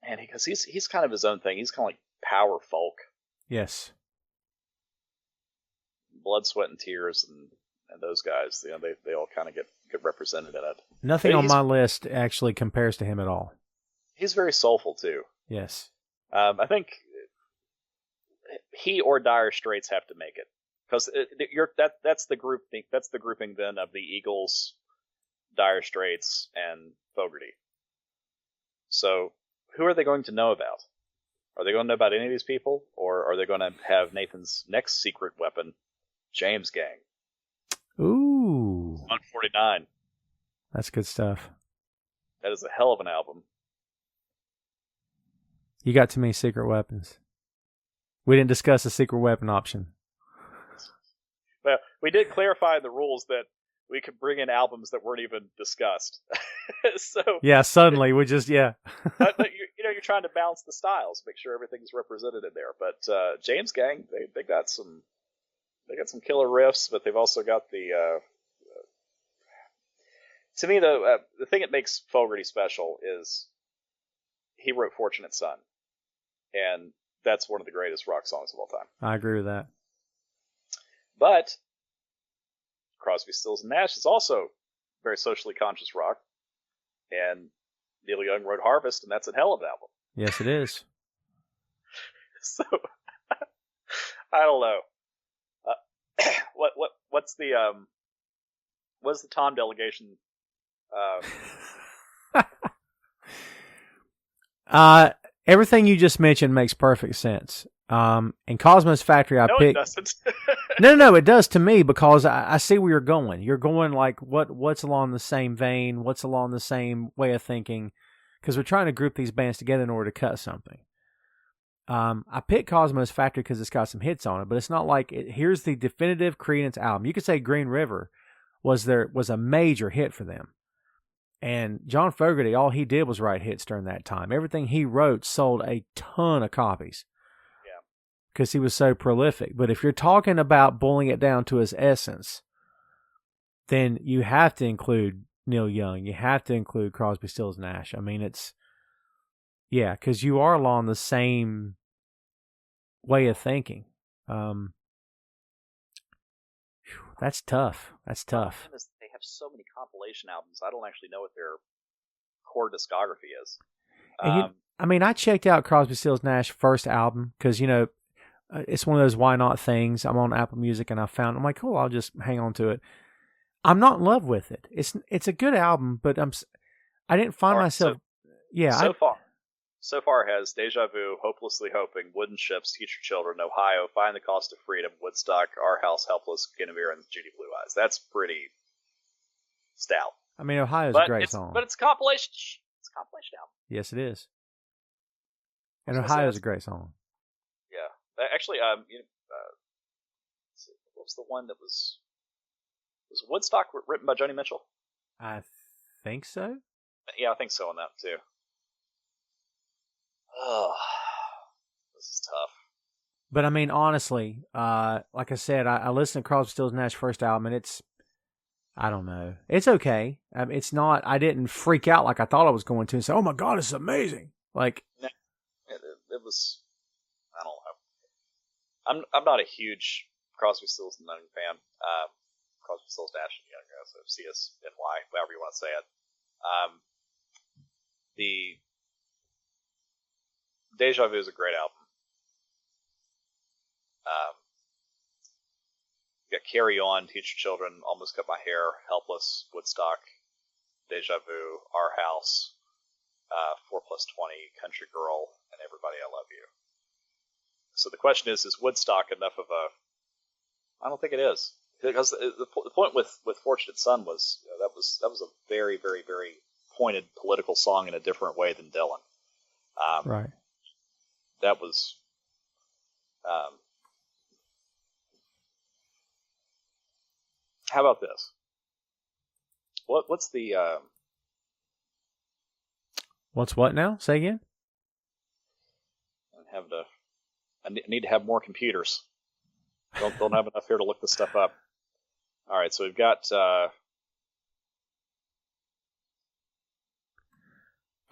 B: and because he's kind of his own thing. He's kind of like power folk.
A: Yes.
B: Blood, Sweat, and Tears, and those guys, they all kind of get represented in it.
A: Nothing on my list actually compares to him at all.
B: He's very soulful too.
A: Yes.
B: I think he or Dire Straits have to make it, because that's the grouping then of the Eagles, Dire Straits, and Fogerty. So who are they going to know about? Are they going to know about any of these people, or are they going to have Nathan's next secret weapon, James Gang?
A: Ooh.
B: 149.
A: That's good stuff.
B: That is a hell of an album.
A: You got too many secret weapons. We didn't discuss a secret weapon option.
B: Well, we did clarify the rules that we could bring in albums that weren't even discussed. So
A: yeah, suddenly we just
B: but you're trying to balance the styles, make sure everything's represented in there. But James Gang, they got some killer riffs, but they've also got the. To me, the thing that makes Fogerty special is he wrote "Fortunate Son," and that's one of the greatest rock songs of all time.
A: I agree with that.
B: But Crosby, Stills, and Nash is also very socially conscious rock, and Neil Young wrote "Harvest," and that's a hell of an album.
A: Yes, it is.
B: So I don't know. What's the Tom delegation?
A: Everything you just mentioned makes perfect sense. In Cosmo's Factory, I picked.
B: It doesn't.
A: No, it does to me, because I see where you're going. You're going like what's along the same vein, what's along the same way of thinking, because we're trying to group these bands together in order to cut something. I picked Cosmo's Factory because it's got some hits on it, but it's not like here's the definitive Creedence album. You could say Green River was a major hit for them. And John Fogerty, all he did was write hits during that time. Everything he wrote sold a ton of copies.
B: Yeah.
A: Because he was so prolific. But if you're talking about boiling it down to his essence, then you have to include Neil Young. You have to include Crosby, Stills, Nash. I mean, because you are along the same way of thinking. That's tough. That's tough.
B: They have so many compilation albums. I don't actually know what their core discography is.
A: I checked out Crosby, Stills, Nash first album because, it's one of those why not things. I'm on Apple Music and I'm like, cool, I'll just hang on to it. I'm not in love with it. It's a good album, but I didn't find myself.
B: So far has Deja Vu, Hopelessly Hoping, Wooden Ships, Teach Your Children, Ohio, Find the Cost of Freedom, Woodstock, Our House, Helpless, Guinevere, and Judy Blue Eyes. That's pretty stout.
A: I mean, Ohio's a great song.
B: But it's a compilation. It's a compilation album.
A: Yes, it is. And Ohio's a great song.
B: Yeah. Actually, what was the one that was Woodstock written by Joni Mitchell?
A: I think so.
B: Yeah, I think so on that too. Oh, this is tough.
A: But I mean, honestly, like I said, I listened to Crosby, Stills, Nash first album, and I don't know. It's okay. It's not. I didn't freak out like I thought I was going to and say, "Oh my God, this is amazing!" Like
B: it was. I don't know. I'm not a huge Crosby, Stills, and Nash fan. Crosby, Stills, Nash, and Young, so CSNY, however you want to say it. The Deja Vu is a great album. You got Carry On, Teach Your Children, Almost Cut My Hair, Helpless, Woodstock, Deja Vu, Our House, 4+20, Country Girl, and Everybody I Love You. So the question is Woodstock enough of a... I don't think it is. Because the point with Fortunate Son was that was a very, very, very pointed political song in a different way than Dylan.
A: Right.
B: That was how about this? What's the
A: what's what now? Say again.
B: I need to have more computers. Don't have enough here to look this stuff up. All right, so we've got.
A: All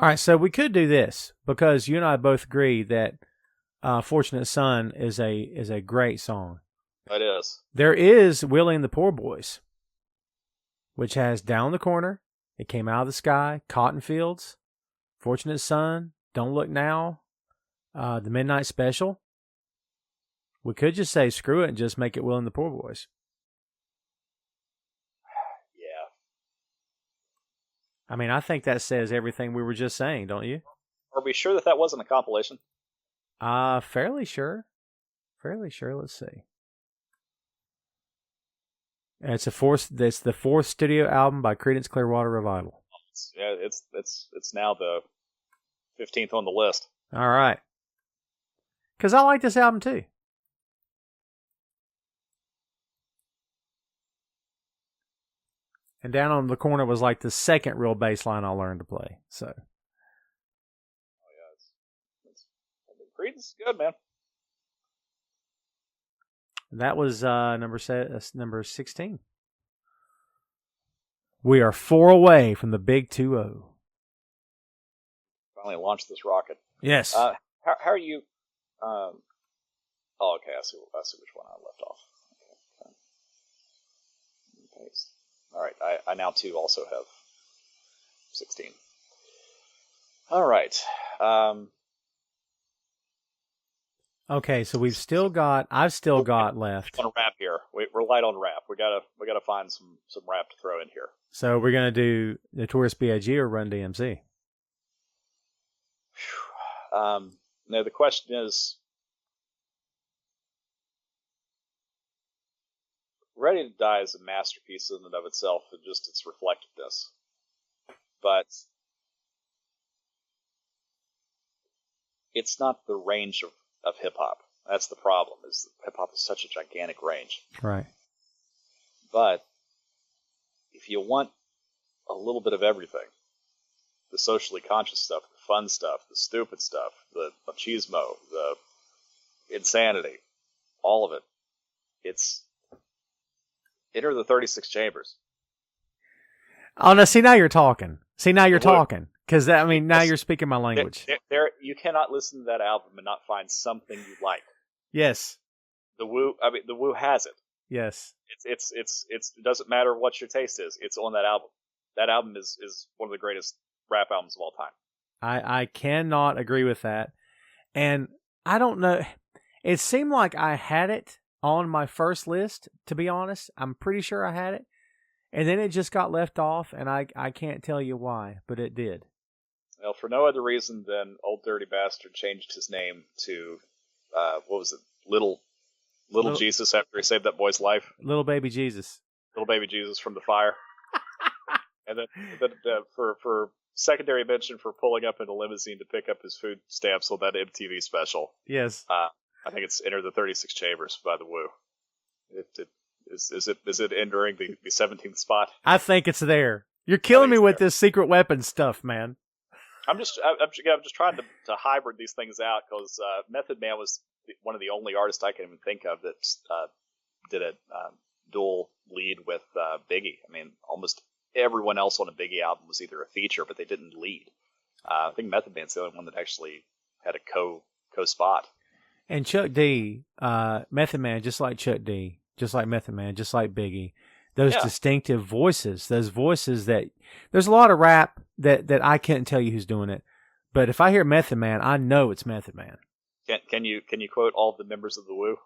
A: right, so we could do this because you and I both agree that "Fortunate Son" is a great song.
B: It is.
A: There is "Willie and the Poor Boys," which has "Down the Corner," "It Came Out of the Sky," "Cotton Fields," "Fortunate Son," "Don't Look Now," the Midnight Special. We could just say screw it and just make it "Willie and the Poor Boys."
B: Yeah.
A: I mean, I think that says everything we were just saying, don't you?
B: Are we sure that wasn't a compilation?
A: Fairly sure. Fairly sure. Let's see. And it's the fourth studio album by Creedence Clearwater Revival.
B: It's now the 15th on the list.
A: All right. Because I like this album too. And Down on the Corner was like the second real bass line I learned to play. So.
B: Oh yeah, Creedence is good, man.
A: That was number 16. We are 4 away from the big 2-0.
B: Finally launched this rocket.
A: Yes.
B: How are you? Okay. I see which one I left off. Okay. All right. I now too also have 16. All right.
A: Okay, so I've still got left.
B: On rap here, we're light on rap. We gotta find some rap to throw in here.
A: So we're gonna do Notorious B.I.G. or Run DMC.
B: No, the question is, Ready to Die is a masterpiece in and of itself, and just its reflectiveness. But it's not the range of hip-hop. That's the problem, is hip-hop is such a gigantic range.
A: Right.
B: But if you want a little bit of everything, the socially conscious stuff, the fun stuff, the stupid stuff, the machismo, the insanity, all of it, it's Enter the 36 Chambers.
A: Oh no! See, now you're talking. See, now you're talking. Because now you're speaking my language.
B: You cannot listen to that album and not find something you like.
A: Yes.
B: The Woo has it.
A: Yes.
B: It doesn't matter what your taste is. It's on that album. That album is one of the greatest rap albums of all time.
A: I cannot agree with that. And I don't know. It seemed like I had it on my first list, to be honest. I'm pretty sure I had it. And then it just got left off, and I can't tell you why, but it did.
B: Well, for no other reason than Old Dirty Bastard changed his name to, what was it? Little Jesus after he saved that boy's life.
A: Little baby Jesus.
B: Little baby Jesus from the fire. And then for secondary mention for pulling up in a limousine to pick up his food stamps on that MTV special.
A: Yes.
B: I think it's Enter the 36 Chambers by the Woo. Is it entering the 17th spot?
A: I think it's there. You're killing me with this secret weapon stuff, man.
B: I'm just trying to hybrid these things out because Method Man was one of the only artists I can even think of that did a dual lead with Biggie. I mean, almost everyone else on a Biggie album was either a feature, but they didn't lead. I think Method Man's the only one that actually had a co-spot.
A: And Chuck D, Method Man, just like Chuck D, just like Method Man, just like Biggie, those distinctive voices, those voices that there's a lot of rap that I can't tell you who's doing it, but if I hear Method Man, I know it's Method Man.
B: Can you quote all of the members of the Woo?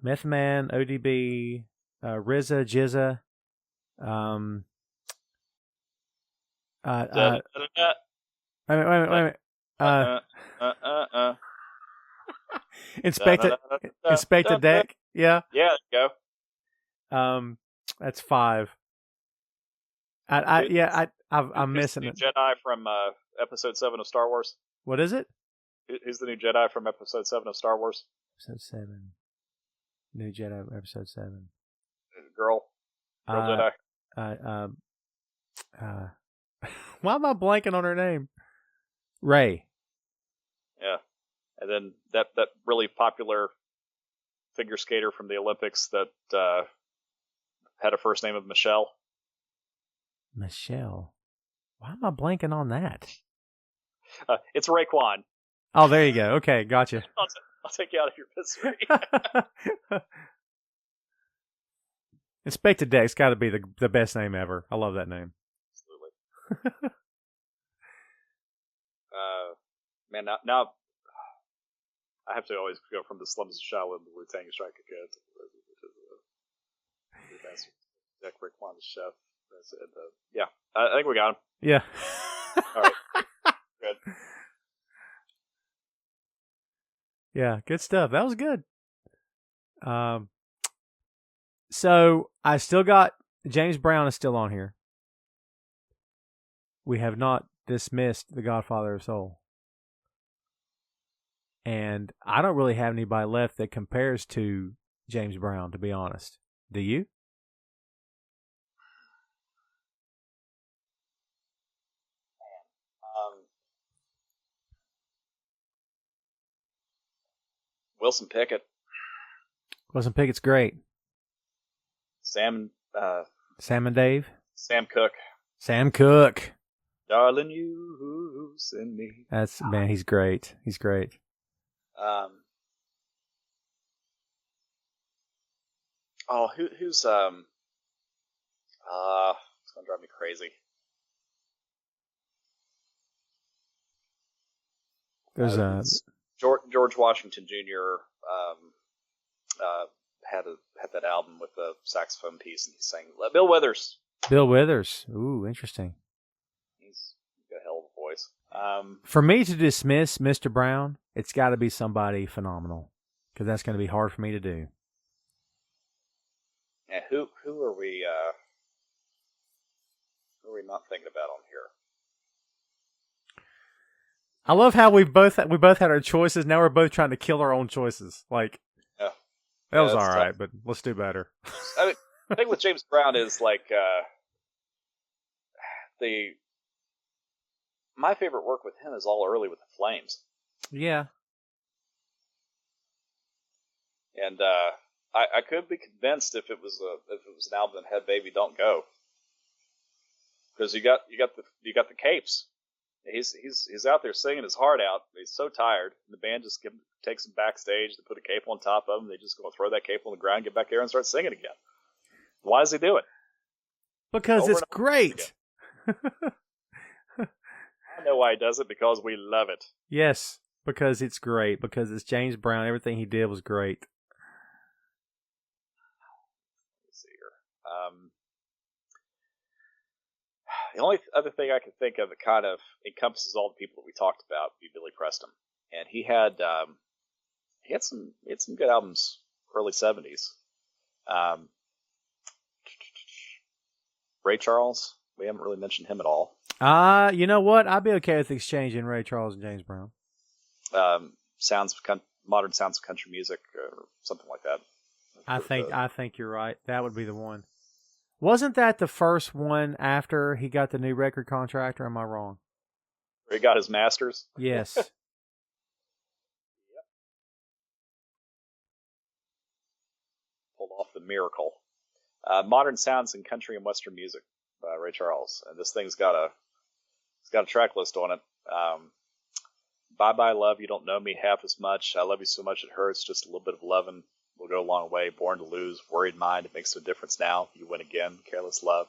A: Method Man, ODB, RZA, Jizza, wait a minute. Inspector Deck. Yeah.
B: Yeah, there you
A: go. That's 5. I'm missing it.
B: Jedi from episode 7 of Star Wars.
A: What is it?
B: Who's the new Jedi from episode 7 of Star Wars?
A: Episode 7. New Jedi, episode 7.
B: Girl Jedi.
A: Why am I blanking on her name? Rey.
B: Yeah. And then that really popular figure skater from the Olympics that had a first name of Michelle.
A: Michelle. Why am I blanking on that?
B: It's Raekwon.
A: Oh, there you go. Okay, gotcha.
B: I'll take you out of your misery.
A: Inspector Deck's got to be the best name ever. I love that name.
B: Absolutely. Man, now I have to always go from the slums of Shaolin to Wu-Tang Strike again. Deck Raekwon the chef. That's it. Yeah, I think we got him.
A: Yeah.
B: All right. Good.
A: Yeah, good stuff. That was good. So I still got James Brown is still on here. We have not dismissed the Godfather of Soul. And I don't really have anybody left that compares to James Brown, to be honest. Do you?
B: Wilson Pickett.
A: Wilson Pickett's great.
B: Sam
A: and Dave.
B: Sam Cooke.
A: Sam Cooke.
B: Darling, you send me.
A: Man, he's great. He's great.
B: Who's it's gonna drive me crazy.
A: There's
B: George Washington Jr. Had that album with the saxophone piece, and he sang Bill Withers.
A: Bill Withers. Ooh, interesting.
B: He's got a hell of a voice.
A: For me to dismiss Mr. Brown, it's got to be somebody phenomenal, because that's going to be hard for me to do.
B: Yeah, who are we not thinking about on here?
A: I love how we both had our choices. Now we're both trying to kill our own choices. Like, that was all right, but let's do better.
B: I mean, the thing with James Brown is like my favorite work with him is all early with the Flames.
A: Yeah.
B: And I could be convinced if it was an album that had "Baby Don't Go," because you got the Capes. He's out there singing his heart out. He's so tired. And the band just takes him backstage. They put a cape on top of him. They just go and throw that cape on the ground, get back there, and start singing again. Why does he do it?
A: Because it's great.
B: I know why he does it, because we love it.
A: Yes, because it's great. Because it's James Brown. Everything he did was great.
B: Let's see here. The only other thing I can think of that kind of encompasses all the people that we talked about would be Billy Preston, and he had some good albums early '70s. Ray Charles, we haven't really mentioned him at all.
A: You know what? I'd be okay with exchanging Ray Charles and James Brown.
B: Modern sounds of country music, or something like that.
A: I think you're right. That would be the one. Wasn't that the first one after he got the new record contract, or am I wrong?
B: Where he got his masters?
A: Yes.
B: Yep. Pulled off the miracle. Modern sounds in country and western music by Ray Charles, and this thing's got a track list on it. Bye Bye Love, You Don't Know Me Half As Much. I Love You So Much It Hurts. Just a Little Bit of Lovin' Will Go a Long Way. Born to Lose. Worried Mind. It Makes No Difference Now. You Win Again. Careless Love.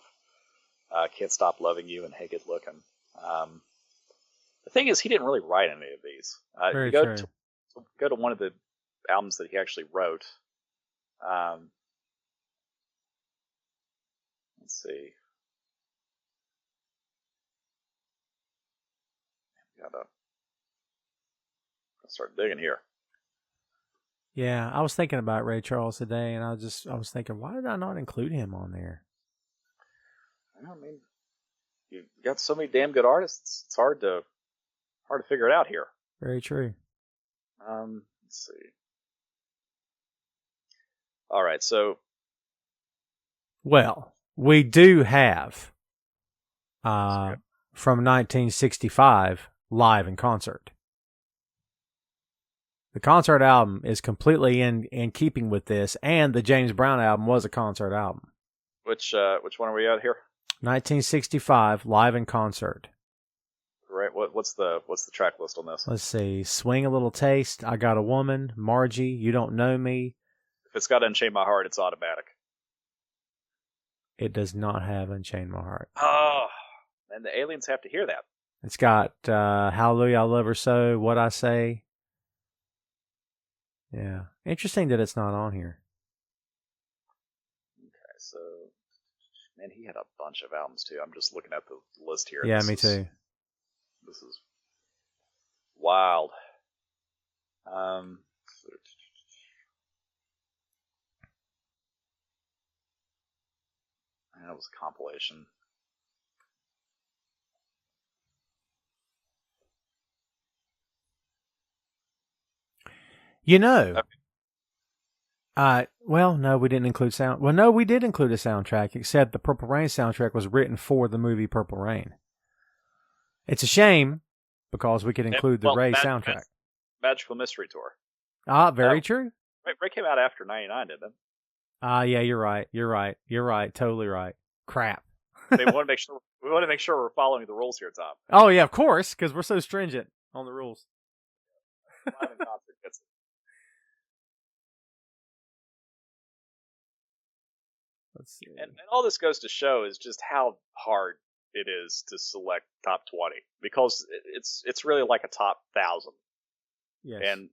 B: Can't Stop Loving You, and Hey Good Lookin'. The thing is, he didn't really write any of these.
A: Very true.
B: Go to one of the albums that he actually wrote. Let's see. Gotta start digging here.
A: Yeah, I was thinking about Ray Charles today, and I was thinking, why did I not include him on there?
B: I mean, you've got so many damn good artists. It's hard to figure it out here.
A: Very true.
B: Let's see. All right, so.
A: Well, we do have from 1965 live in concert. The concert album is completely in keeping with this, and the James Brown album was a concert album.
B: Which one are we at here?
A: 1965 live in concert.
B: Right. What's the track list on this?
A: Let's see. Swing a Little Taste. I Got a Woman. Margie. You Don't Know Me.
B: If it's got Unchain My Heart, it's automatic.
A: It does not have Unchain My Heart.
B: Oh, and the aliens have to hear that.
A: It's got Hallelujah, I Love Her So, What I Say. Yeah. Interesting that it's not on here.
B: Okay, so, man, he had a bunch of albums, too. I'm just looking at the list here.
A: Yeah, me too.
B: This is wild. That was a compilation.
A: You know, well, no, we didn't include sound. Well, no, we did include a soundtrack, except the Purple Rain soundtrack was written for the movie Purple Rain. It's a shame because we could include the Ray soundtrack.
B: Magical Mystery Tour.
A: Very true.
B: Ray came out after '99, didn't it?
A: Yeah, you're right. Totally right. Crap.
B: We want to make sure we're following the rules here, Tom.
A: Oh yeah, of course, because we're so stringent on the rules.
B: Live in concert gets it.
A: Let's see.
B: And all this goes to show is just how hard it is to select top 20, because it's really like a top 1,000.
A: Yes.
B: And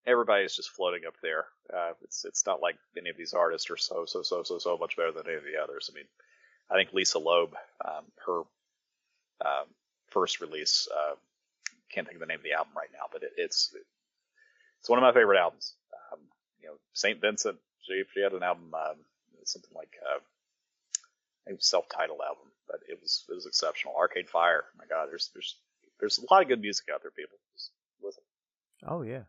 B: everybody's just floating up there. It's not like any of these artists are so much better than any of the others. I mean, I think Lisa Loeb, her first release, can't think of the name of the album right now, but it's one of my favorite albums. St. Vincent, she had an album, something like I think it was self-titled album, but it was exceptional. Arcade Fire, my God, there's a lot of good music out there, people. Just listen.
A: Oh yeah.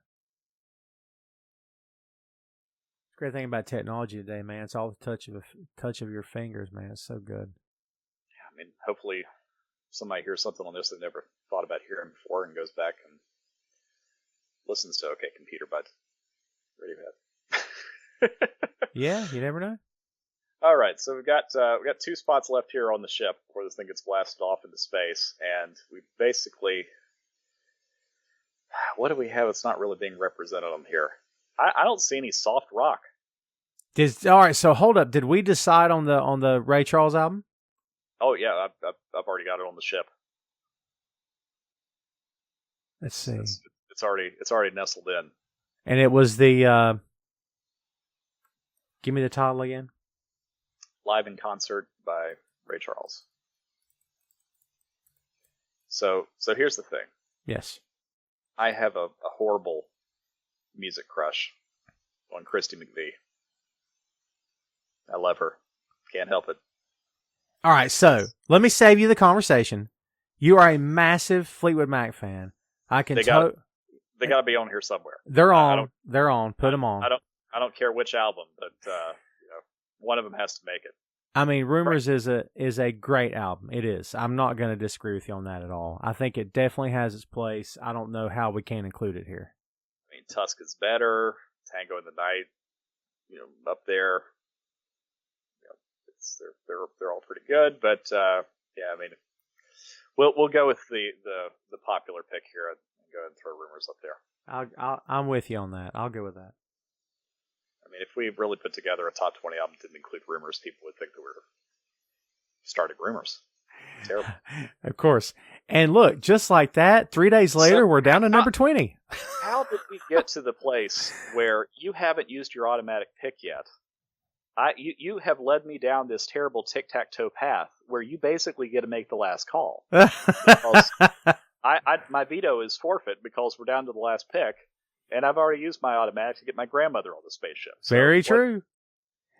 A: Great thing about technology today, man. It's all the touch of your fingers, man. It's so good.
B: Yeah, I mean, hopefully somebody hears something on this they've never thought about hearing before and goes back and listens to OK Computer by Radiohead.
A: Yeah, you never know.
B: All right, so we got 2 spots left here on the ship before this thing gets blasted off into space, and we basically, what do we have that's not really being represented on here? I don't see any soft rock.
A: All right, so hold up. Did we decide on the Ray Charles album?
B: Oh yeah, I've already got it on the ship.
A: Let's see.
B: It's already nestled in.
A: And it was the give me the title again.
B: Live in Concert by Ray Charles. So here's the thing.
A: Yes.
B: I have a horrible music crush on Christy McVie. I love her. Can't help it.
A: All right, so let me save you the conversation. You are a massive Fleetwood Mac fan. I can tell.
B: They got to be on here somewhere.
A: They're on. They're on. Put them on.
B: I don't care which album, but one of them has to make it.
A: I mean, Rumors is a great album. It is. I'm not going to disagree with you on that at all. I think it definitely has its place. I don't know how we can't include it here.
B: I mean, Tusk is better. Tango in the Night, up there. They're all pretty good, but yeah, I mean, we'll go with the popular pick here and go ahead and throw Rumors up there.
A: I'm with you on that. I'll go with that.
B: I mean, if we really put together a top 20 album that didn't include Rumors, people would think that we're starting Rumors. Terrible.
A: Of course. And look, just like that, 3 days later, we're down to number 20.
B: How did we get to the place where you haven't used your automatic pick yet? You have led me down this terrible tic-tac-toe path where you basically get to make the last call. My veto is forfeit because we're down to the last pick, and I've already used my automatic to get my grandmother on the spaceship. So
A: very true.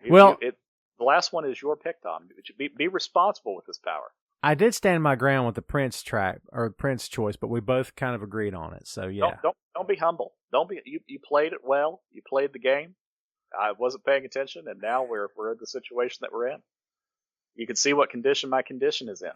B: The last one is your pick, Tom. Be responsible with this power.
A: I did stand my ground with the Prince track or Prince choice, but we both kind of agreed on it. So yeah,
B: don't be humble. Don't be. You played it well. You played the game. I wasn't paying attention, and now we're in the situation that we're in. You can see what condition my condition is in.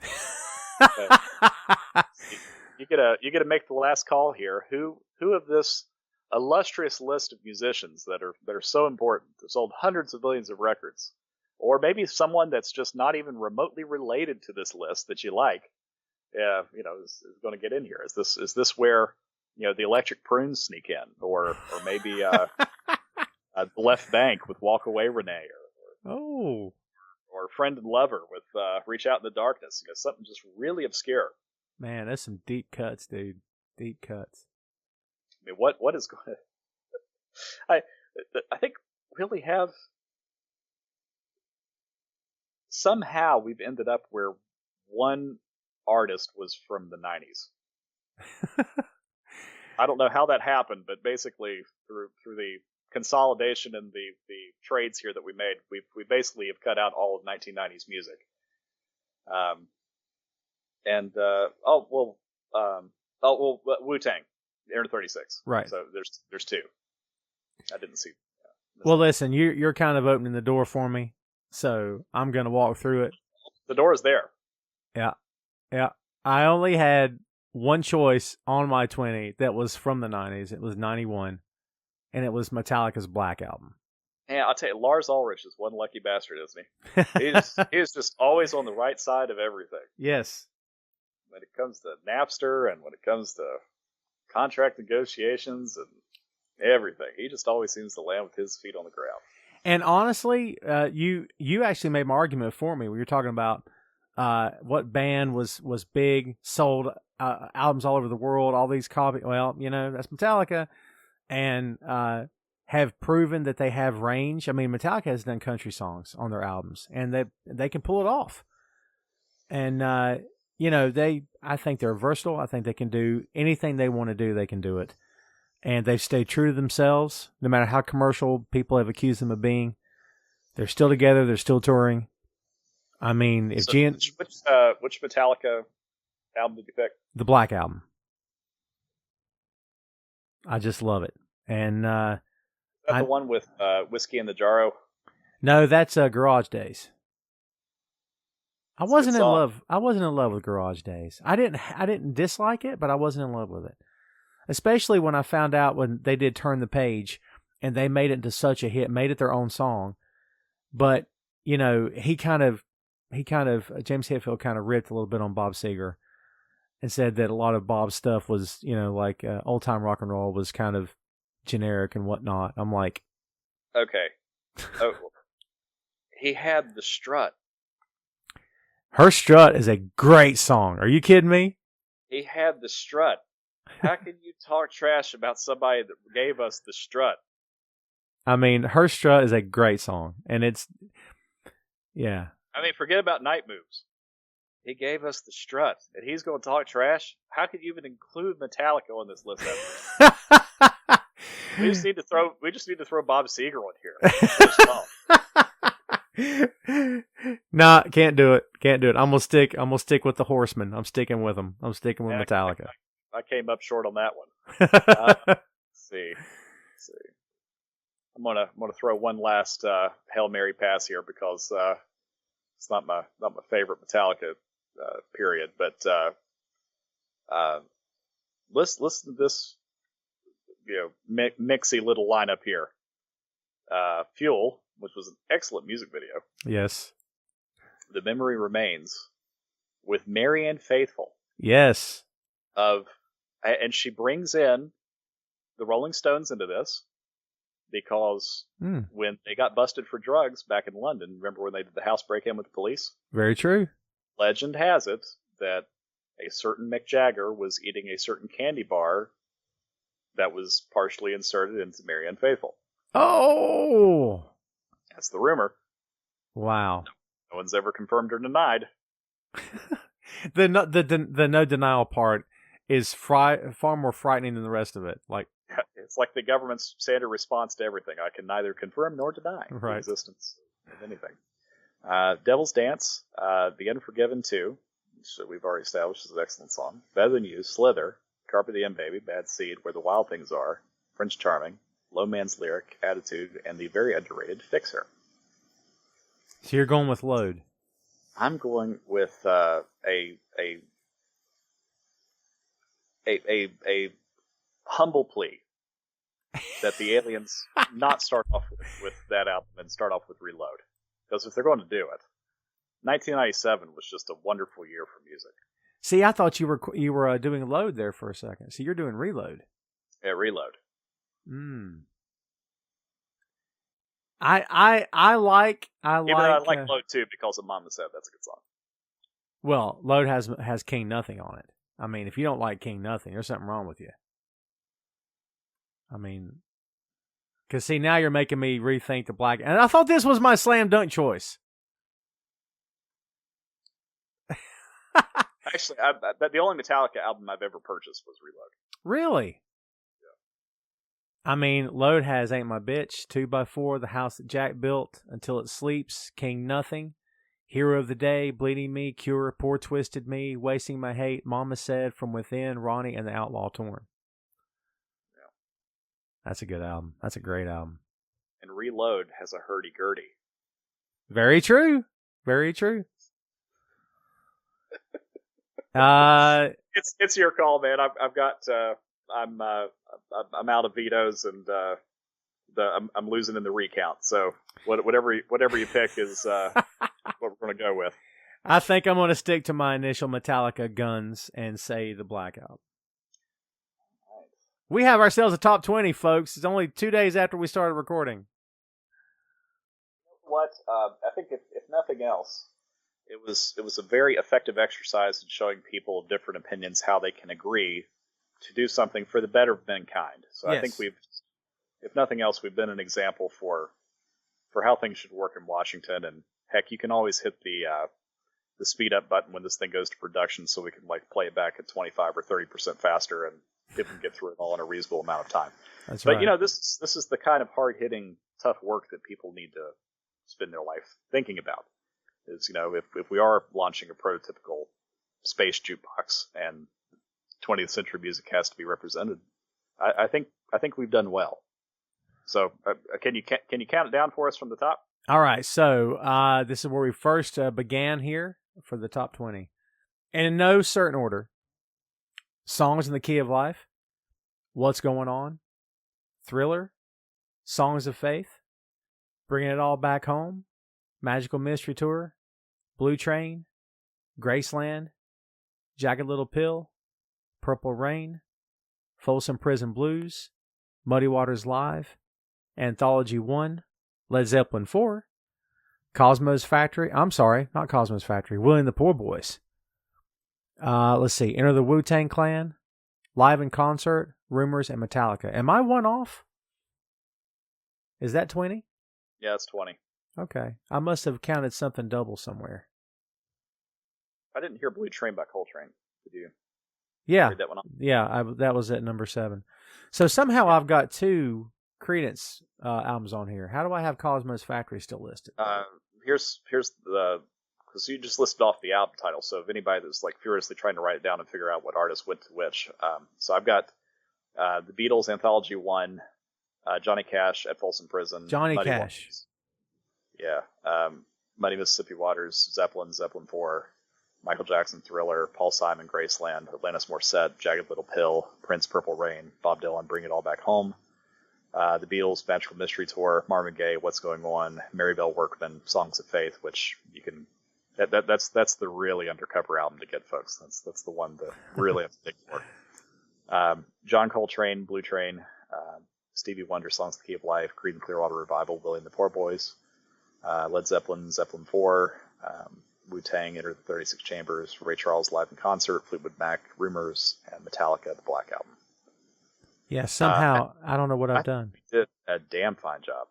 B: You get to make the last call here. Who of this illustrious list of musicians that are so important, have sold hundreds of millions of records, or maybe someone that's just not even remotely related to this list that you like, is going to get in here? Is this where the Electric Prunes sneak in, or maybe the Left Bank with Walk Away Renee, or Friend and Lover with Reach Out in the Darkness. Something just really obscure.
A: Man, that's some deep cuts, dude. Deep cuts.
B: I mean, what is going to... I think really have... Somehow we've ended up where one artist was from the 90s. I don't know how that happened, but basically through the consolidation and the trades here that we made, we basically have cut out all of 1990s music. Wu-Tang, Aaron 36.
A: Right.
B: So there's 2. I didn't see.
A: Well, listen, you're kind of opening the door for me, so I'm going to walk through it.
B: The door is there.
A: Yeah. I only had one choice on my 20 that was from the 90s. It was 91, and it was Metallica's Black Album.
B: Yeah, I'll tell you, Lars Ulrich is one lucky bastard, isn't he? He is just always on the right side of everything.
A: Yes.
B: When it comes to Napster and when it comes to contract negotiations and everything, he just always seems to land with his feet on the ground. And
A: honestly, you actually made my argument for me. We were talking about what band was big, sold albums all over the world, all these copies. Well, that's Metallica, and have proven that they have range. I mean, Metallica has done country songs on their albums, and they can pull it off. And I think they're versatile. I think they can do anything they want to do. They can do it, and they've stayed true to themselves. No matter how commercial people have accused them of being, they're still together. They're still touring. I mean, if
B: which Metallica album did you pick?
A: The Black Album. I just love it, and
B: is that the one with Whiskey in the Jarro?
A: No, that's Garage Days. I wasn't in love. I wasn't in love with Garage Days. I didn't dislike it, but I wasn't in love with it. Especially when I found out when they did Turn the Page, and they made it into such a hit, made it their own song. But, you know, James Hetfield kind of ripped a little bit on Bob Seger and said that a lot of Bob's stuff was, you know, like old time rock and roll was kind of generic and whatnot. I'm like,
B: okay. Oh, he had the strut.
A: Her Strut is a great song. Are you kidding me?
B: He had the strut. How can you talk trash about somebody that gave us the strut?
A: I mean, Her Strut is a great song, and it's, yeah.
B: I mean, forget about Night Moves. He gave us the strut, and he's going to talk trash? How could you even include Metallica on this list ever? We just need to throw Bob Seger on here.
A: Nah, can't do it. I'm gonna stick with the Horsemen. I'm sticking with them. I'm sticking with Metallica.
B: I came up short on that one. Let's see. I'm gonna throw one last Hail Mary pass here because it's not my favorite Metallica period. But listen to this, you know, mixy little lineup here. Fuel, which was an excellent music video.
A: Yes.
B: The Memory Remains with Marianne Faithfull.
A: Yes.
B: And she brings in the Rolling Stones into this because when they got busted for drugs back in London, remember when they did the house break-in with the police?
A: Very true.
B: Legend has it that a certain Mick Jagger was eating a certain candy bar that was partially inserted into Marianne Faithfull.
A: Oh!
B: That's the rumor.
A: Wow.
B: No one's ever confirmed or denied.
A: The no denial part is far more frightening than the rest of it. Like,
B: it's like the government's standard response to everything. I can neither confirm nor deny the existence of anything. Devil's Dance, The Unforgiven 2, which we've already established is an excellent song. Better Than You, Slither, Carpe Diem Baby, Bad Seed, Where the Wild Things Are, Prince Charming, Low Man's Lyric, Attitude, and the very underrated Fix Her.
A: So you're going with Load.
B: I'm going with a humble plea that the Aliens not start off with that album and start off with Reload. Because if they're going to do it, 1997 was just a wonderful year for music.
A: See, I thought you were doing Load there for a second. So you're doing Reload.
B: Yeah, Reload.
A: I like
B: Load too because of Mama Said. That's a good song.
A: Well, Load has King Nothing on it. I mean, if you don't like King Nothing, there's something wrong with you. I mean, because see, now you're making me rethink the Black. And I thought this was my slam dunk choice.
B: Actually, the only Metallica album I've ever purchased was Reload.
A: Really? Yeah. I mean, Load has Ain't My Bitch, 2x4, The House That Jack Built, Until It Sleeps, King Nothing, Hero of the Day, Bleeding Me, Cure, Poor Twisted Me, Wasting My Hate, Mama Said, From Within, Ronnie, and The Outlaw Torn. Yeah. That's a good album. That's a great album.
B: And Reload has a hurdy-gurdy.
A: Very true. Very true.
B: It's your call, man. I've got I'm out of vetoes and I'm losing in the recount. So whatever you pick is what we're going to go with.
A: I think I'm going to stick to my initial Metallica guns and say the Black Album. Right. We have ourselves a top 20, folks. It's only 2 days after we started recording.
B: What I think if nothing else, it was a very effective exercise in showing people different opinions how they can agree to do something for the better of mankind. So yes. I think if nothing else, we've been an example for how things should work in Washington. And heck, you can always hit the speed up button when this thing goes to production, so we can like play it back at 25 or 30% faster and people can get through it all in a reasonable amount of time.
A: That's
B: but
A: right.
B: You know, this is the kind of hard hitting, tough work that people need to spend their life thinking about. Is, you know, if we are launching a prototypical space jukebox and 20th century music has to be represented, I think we've done well. So can you count it down for us from the top?
A: All right. So this is where we first began here for the top 20, and in no certain order: Songs in the Key of Life, What's Going On, Thriller, Songs of Faith, Bringing It All Back Home, Magical Mystery Tour, Blue Train, Graceland, Jagged Little Pill, Purple Rain, Folsom Prison Blues, Muddy Waters Live, Anthology 1, Led Zeppelin 4, Cosmo's Factory. I'm sorry, not Cosmo's Factory. Willie and the Poor Boys. Let's see. Enter the Wu-Tang Clan, Live in Concert, Rumors, and Metallica. Am I one off? Is that 20?
B: Yeah, it's 20.
A: Okay. I must have counted something double somewhere.
B: I didn't hear Blue Train by Coltrane. Did you?
A: Yeah.
B: Read that one off?
A: Yeah, that was at number 7. So somehow I've got 2 Creedence albums on here. How do I have Cosmo's Factory still listed?
B: Here's the, because you just listed off the album title. So if anybody that's like furiously trying to write it down and figure out what artist went to which, so I've got the Beatles Anthology 1, Johnny Cash at Folsom Prison,
A: Johnny
B: Muddy
A: Cash.
B: Waters. Yeah, Muddy Mississippi Waters, Zeppelin 4, Michael Jackson, Thriller, Paul Simon, Graceland, Alanis Morissette, Jagged Little Pill, Prince, Purple Rain, Bob Dylan, Bring It All Back Home, the Beatles, Magical Mystery Tour, Marvin Gaye, What's Going On, Marybelle Workman, Songs of Faith, which you can, that's the really undercover album to get, folks. That's the one that really have to dig for. John Coltrane, Blue Train, Stevie Wonder, Songs of the Key of Life, Creed and Clearwater Revival, Willie and the Poor Boys, Led Zeppelin, Zeppelin 4, Wu-Tang, Enter the 36 Chambers, Ray Charles Live in Concert, Fleetwood Mac, Rumors, and Metallica, the Black Album.
A: Yeah, somehow, I don't know what I've done.
B: You did a damn fine job.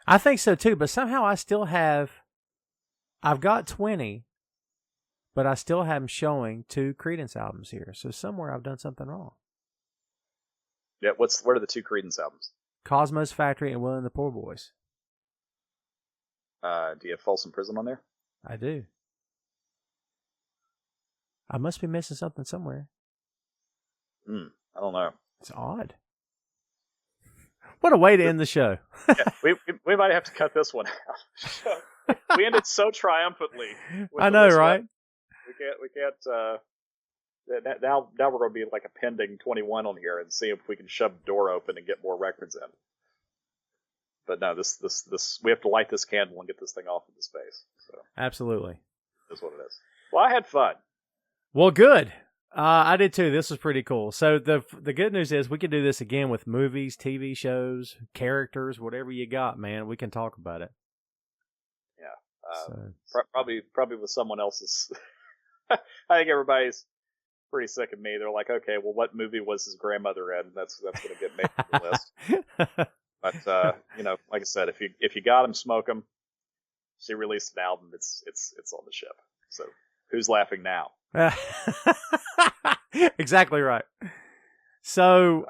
A: I think so too, but somehow I still have, I've got 20, but I still have them showing 2 Creedence albums here. So somewhere I've done something wrong.
B: Yeah, what are the 2 Creedence albums?
A: Cosmo's Factory and Willie and the Poor Boys.
B: Do you have Folsom Prison on there?
A: I do. I must be missing something somewhere.
B: I don't know.
A: It's odd. What a way to end the show.
B: Yeah, we might have to cut this one out. We ended so triumphantly.
A: I know, right?
B: We can't. Now we're going to be like a pending 21 on here and see if we can shove the door open and get more records in. But no, this we have to light this candle and get this thing off into space. So
A: absolutely,
B: that's what it is. Well, I had fun.
A: Well, good. I did too. This was pretty cool. So the good news is we can do this again with movies, TV shows, characters, whatever you got, man. We can talk about it.
B: Yeah, probably with someone else's. I think everybody's pretty sick of me. They're like, okay, well, what movie was his grandmother in? That's going to get made on the list. But like I said, if you got him, smoke him. She released an album. It's on the ship. So who's laughing now?
A: Exactly right. So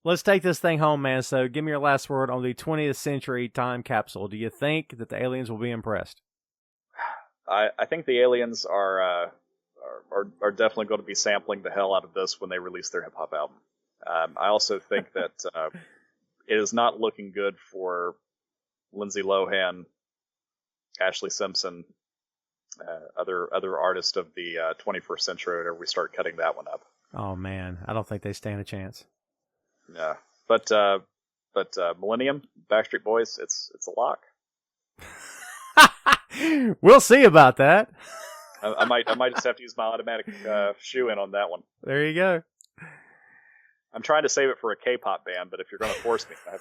A: let's take this thing home, man. So give me your last word on the 20th century time capsule. Do you think that the aliens will be impressed?
B: I think the aliens are definitely going to be sampling the hell out of this when they release their hip hop album. I also think that it is not looking good for Lindsay Lohan, Ashley Simpson, other artists of the 21st century. Whenever we start cutting that one up.
A: Oh man, I don't think they stand a chance.
B: Yeah, but Millennium, Backstreet Boys, it's a lock.
A: We'll see about that.
B: I might just have to use my automatic shoe in on that one.
A: There you go.
B: I'm trying to save it for a K-pop band, but if you're going to force me, I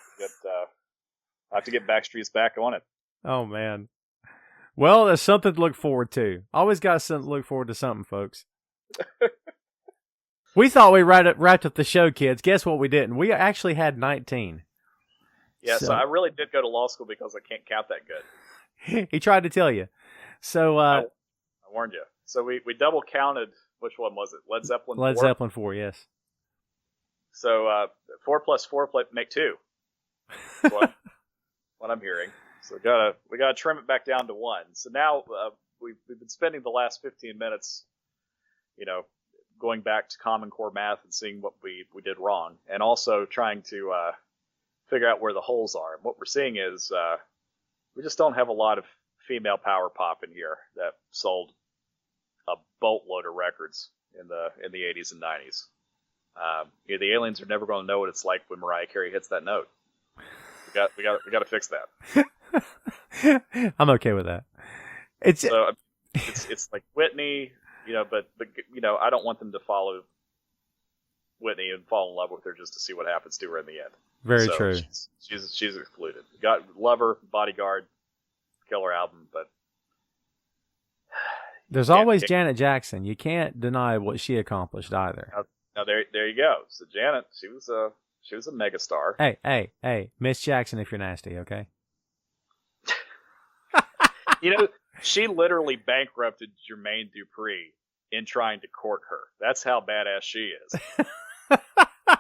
B: have to get Backstreet's back on it.
A: Oh man. Well, there's something to look forward to. Always got something to look forward to something, folks. We thought we wrapped up the show, kids. Guess what we didn't? We actually had 19.
B: Yeah, so I really did go to law school because I can't count that good.
A: He tried to tell you. So
B: I warned you. So we double counted. Which one was it? Led Zeppelin 4?
A: Led Zeppelin 4, yes.
B: So 4 plus 4 make 2. That's what I'm hearing. So we gotta trim it back down to 1. So now we've been spending the last 15 minutes, going back to Common Core math and seeing what we did wrong, and also trying to figure out where the holes are. And what we're seeing is we just don't have a lot of female power pop in here that sold a boatload of records in the 80s and 90s. The aliens are never going to know what it's like when Mariah Carey hits that note. we got to fix that.
A: I'm okay with that. It's
B: like Whitney, but I don't want them to follow Whitney and fall in love with her just to see what happens to her in the end.
A: Very true.
B: She's excluded. Love her, Bodyguard, killer album, but
A: there's always Janet Jackson. You can't deny what she accomplished either.
B: Now there you go. So Janet, she was a megastar.
A: Hey, Miss Jackson, if you're nasty, okay?
B: She literally bankrupted Jermaine Dupri in trying to court her. That's how badass she is.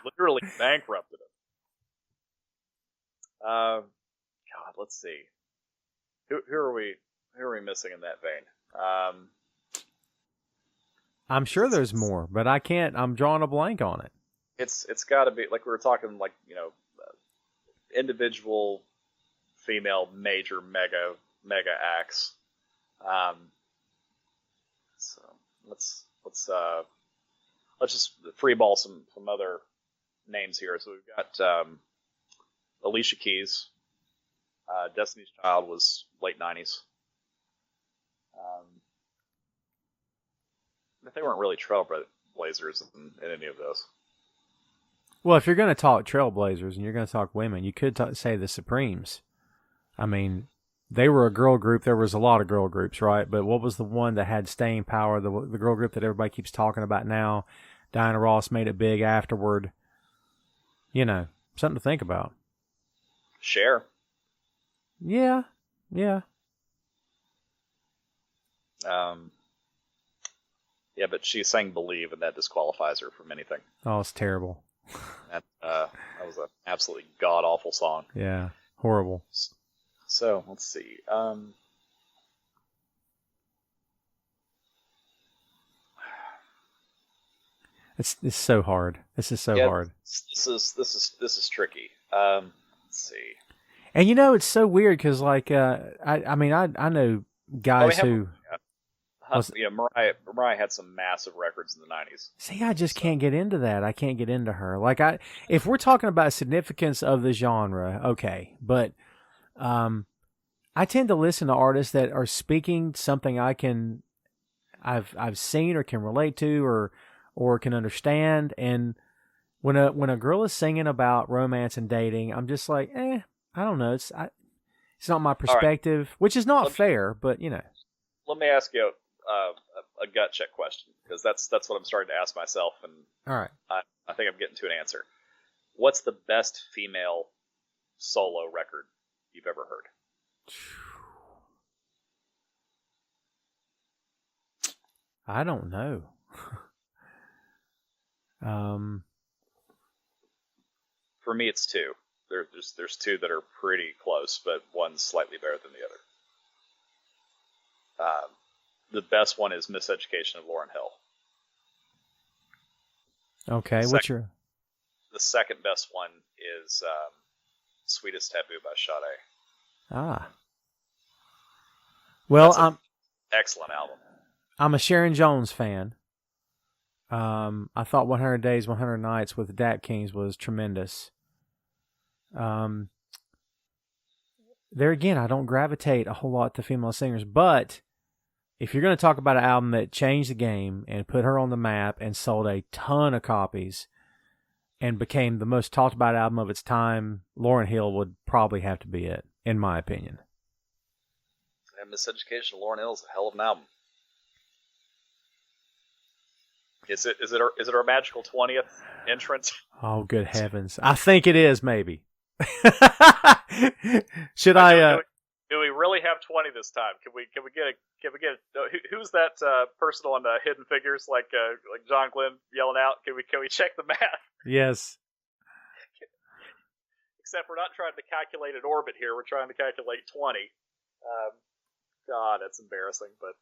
B: Literally bankrupted him. God, let's see. Who are we missing in that vein?
A: I'm sure there's more, but I can't. I'm drawing a blank on it.
B: It's got to be like we were talking, like individual female major mega acts. So let's just freeball some other names here. So we've got Alicia Keys. Destiny's Child was late 90s. But they weren't really trailblazers in any of those.
A: Well, if you're going to talk trailblazers and you're going to talk women, you could say the Supremes. I mean, they were a girl group. There was a lot of girl groups, right? But what was the one that had staying power? The girl group that everybody keeps talking about now. Diana Ross made it big afterward. Something to think about.
B: Cher.
A: Yeah.
B: Yeah, but she sang "Believe," and that disqualifies her from anything.
A: Oh, it's terrible.
B: That was an absolutely god awful song.
A: Yeah, horrible.
B: So let's see.
A: It's so hard. This is so hard.
B: This is tricky. Let's see.
A: And it's so weird because I know guys who.
B: Mariah had some massive records in the 90s.
A: See, I just can't get into that. I can't get into her. If we're talking about significance of the genre, okay, but I tend to listen to artists that are speaking something I've seen or can relate to or can understand. And when a girl is singing about romance and dating, I'm just like, I don't know. It's not my perspective, which is not fair, but
B: Let me ask you a gut check question, because that's what I'm starting to ask myself, and
A: all right,
B: I think I'm getting to an answer. What's the best female solo record you've ever heard?
A: I don't know.
B: For me, it's two. There's two that are pretty close, but one's slightly better than the other. The best one is Miseducation of Lauryn Hill.
A: Okay,
B: The second best one is Sweetest Taboo by Sade.
A: Ah. Well,
B: That's excellent album.
A: I'm a Sharon Jones fan. I thought 100 Days, 100 Nights with the Dap Kings was tremendous. There again, I don't gravitate a whole lot to female singers, but if you're going to talk about an album that changed the game and put her on the map and sold a ton of copies and became the most talked about album of its time, Lauryn Hill would probably have to be it, in my opinion.
B: And Miseducation of Lauryn Hill is a hell of an album. Is it our magical 20th entrance?
A: Oh, good heavens! I think it is. Maybe. Should
B: Do we really have 20 this time? Can we get who's that person on Hidden Figures, like John Glenn yelling out? Can we check the math?
A: Yes.
B: Except we're not trying to calculate an orbit here. We're trying to calculate 20. God, that's embarrassing, but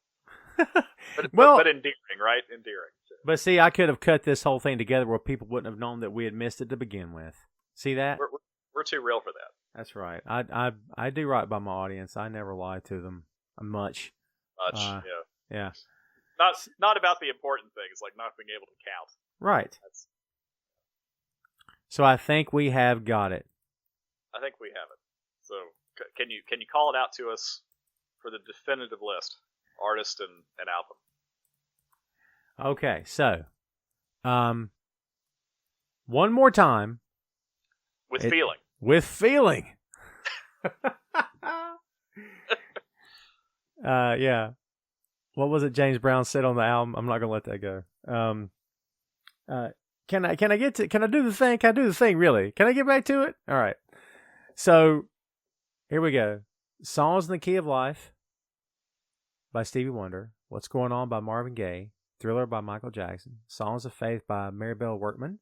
B: endearing, right? Endearing.
A: But see, I could have cut this whole thing together where people wouldn't have known that we had missed it to begin with. See that?
B: We're too real for that.
A: That's right. I do right by my audience. I never lie to them much. Yeah.
B: Not about the important things, like not being able to count.
A: Right. So I think we have got it.
B: I think we have it. Can you call it out to us for the definitive list, artist and album?
A: Okay, so, one more time.
B: With feeling.
A: With feeling. Yeah. What was it James Brown said on the album? I'm not gonna let that go. Can I do the thing? Can I do the thing really? Can I get back to it? All right. So here we go. Songs in the Key of Life by Stevie Wonder. What's Going On by Marvin Gaye. Thriller by Michael Jackson. Songs of Faith by Maribel Workman.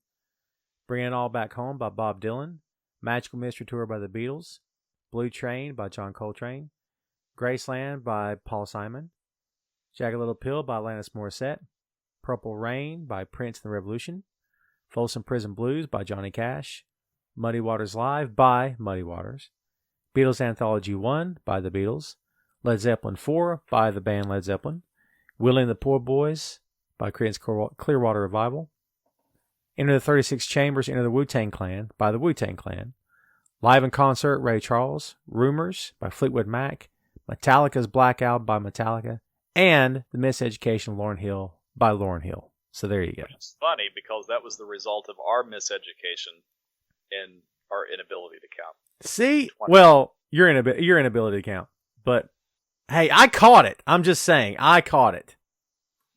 A: Bring It All Back Home by Bob Dylan. Magical Mystery Tour by the Beatles. Blue Train by John Coltrane. Graceland by Paul Simon. Jagged Little Pill by Alanis Morissette. Purple Rain by Prince and the Revolution. Folsom Prison Blues by Johnny Cash. Muddy Waters Live by Muddy Waters. Beatles Anthology 1 by the Beatles. Led Zeppelin 4 by the band Led Zeppelin. Willie and the Poor Boys by Creedence Clearwater Revival. Enter the 36 Chambers, Enter the Wu-Tang Clan by the Wu-Tang Clan. Live in Concert, Ray Charles. Rumors by Fleetwood Mac. Metallica's Black Album by Metallica. And The Miseducation of Lauryn Hill by Lauryn Hill. So there you go.
B: It's funny because that was the result of our miseducation and our inability to count.
A: See? Well, your inability to count. But, hey, I caught it. I'm just saying. I caught it.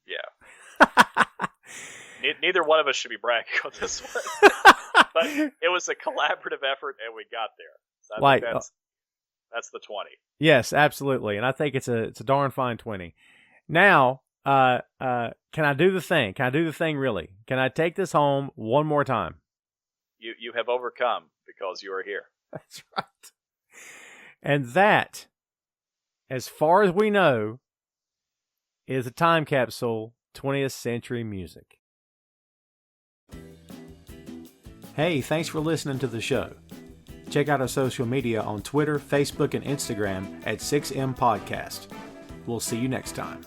B: Yeah. Neither one of us should be bragging on this one. But it was a collaborative effort, and we got there. So I think that's the 20.
A: Yes, absolutely. And I think it's a darn fine 20. Now, can I do the thing? Can I do the thing really? Can I take this home one more time?
B: You have overcome because you are here.
A: That's right. And that, as far as we know, is a time capsule 20th century music. Hey, thanks for listening to the show. Check out our social media on Twitter, Facebook, and Instagram at 6M Podcast. We'll see you next time.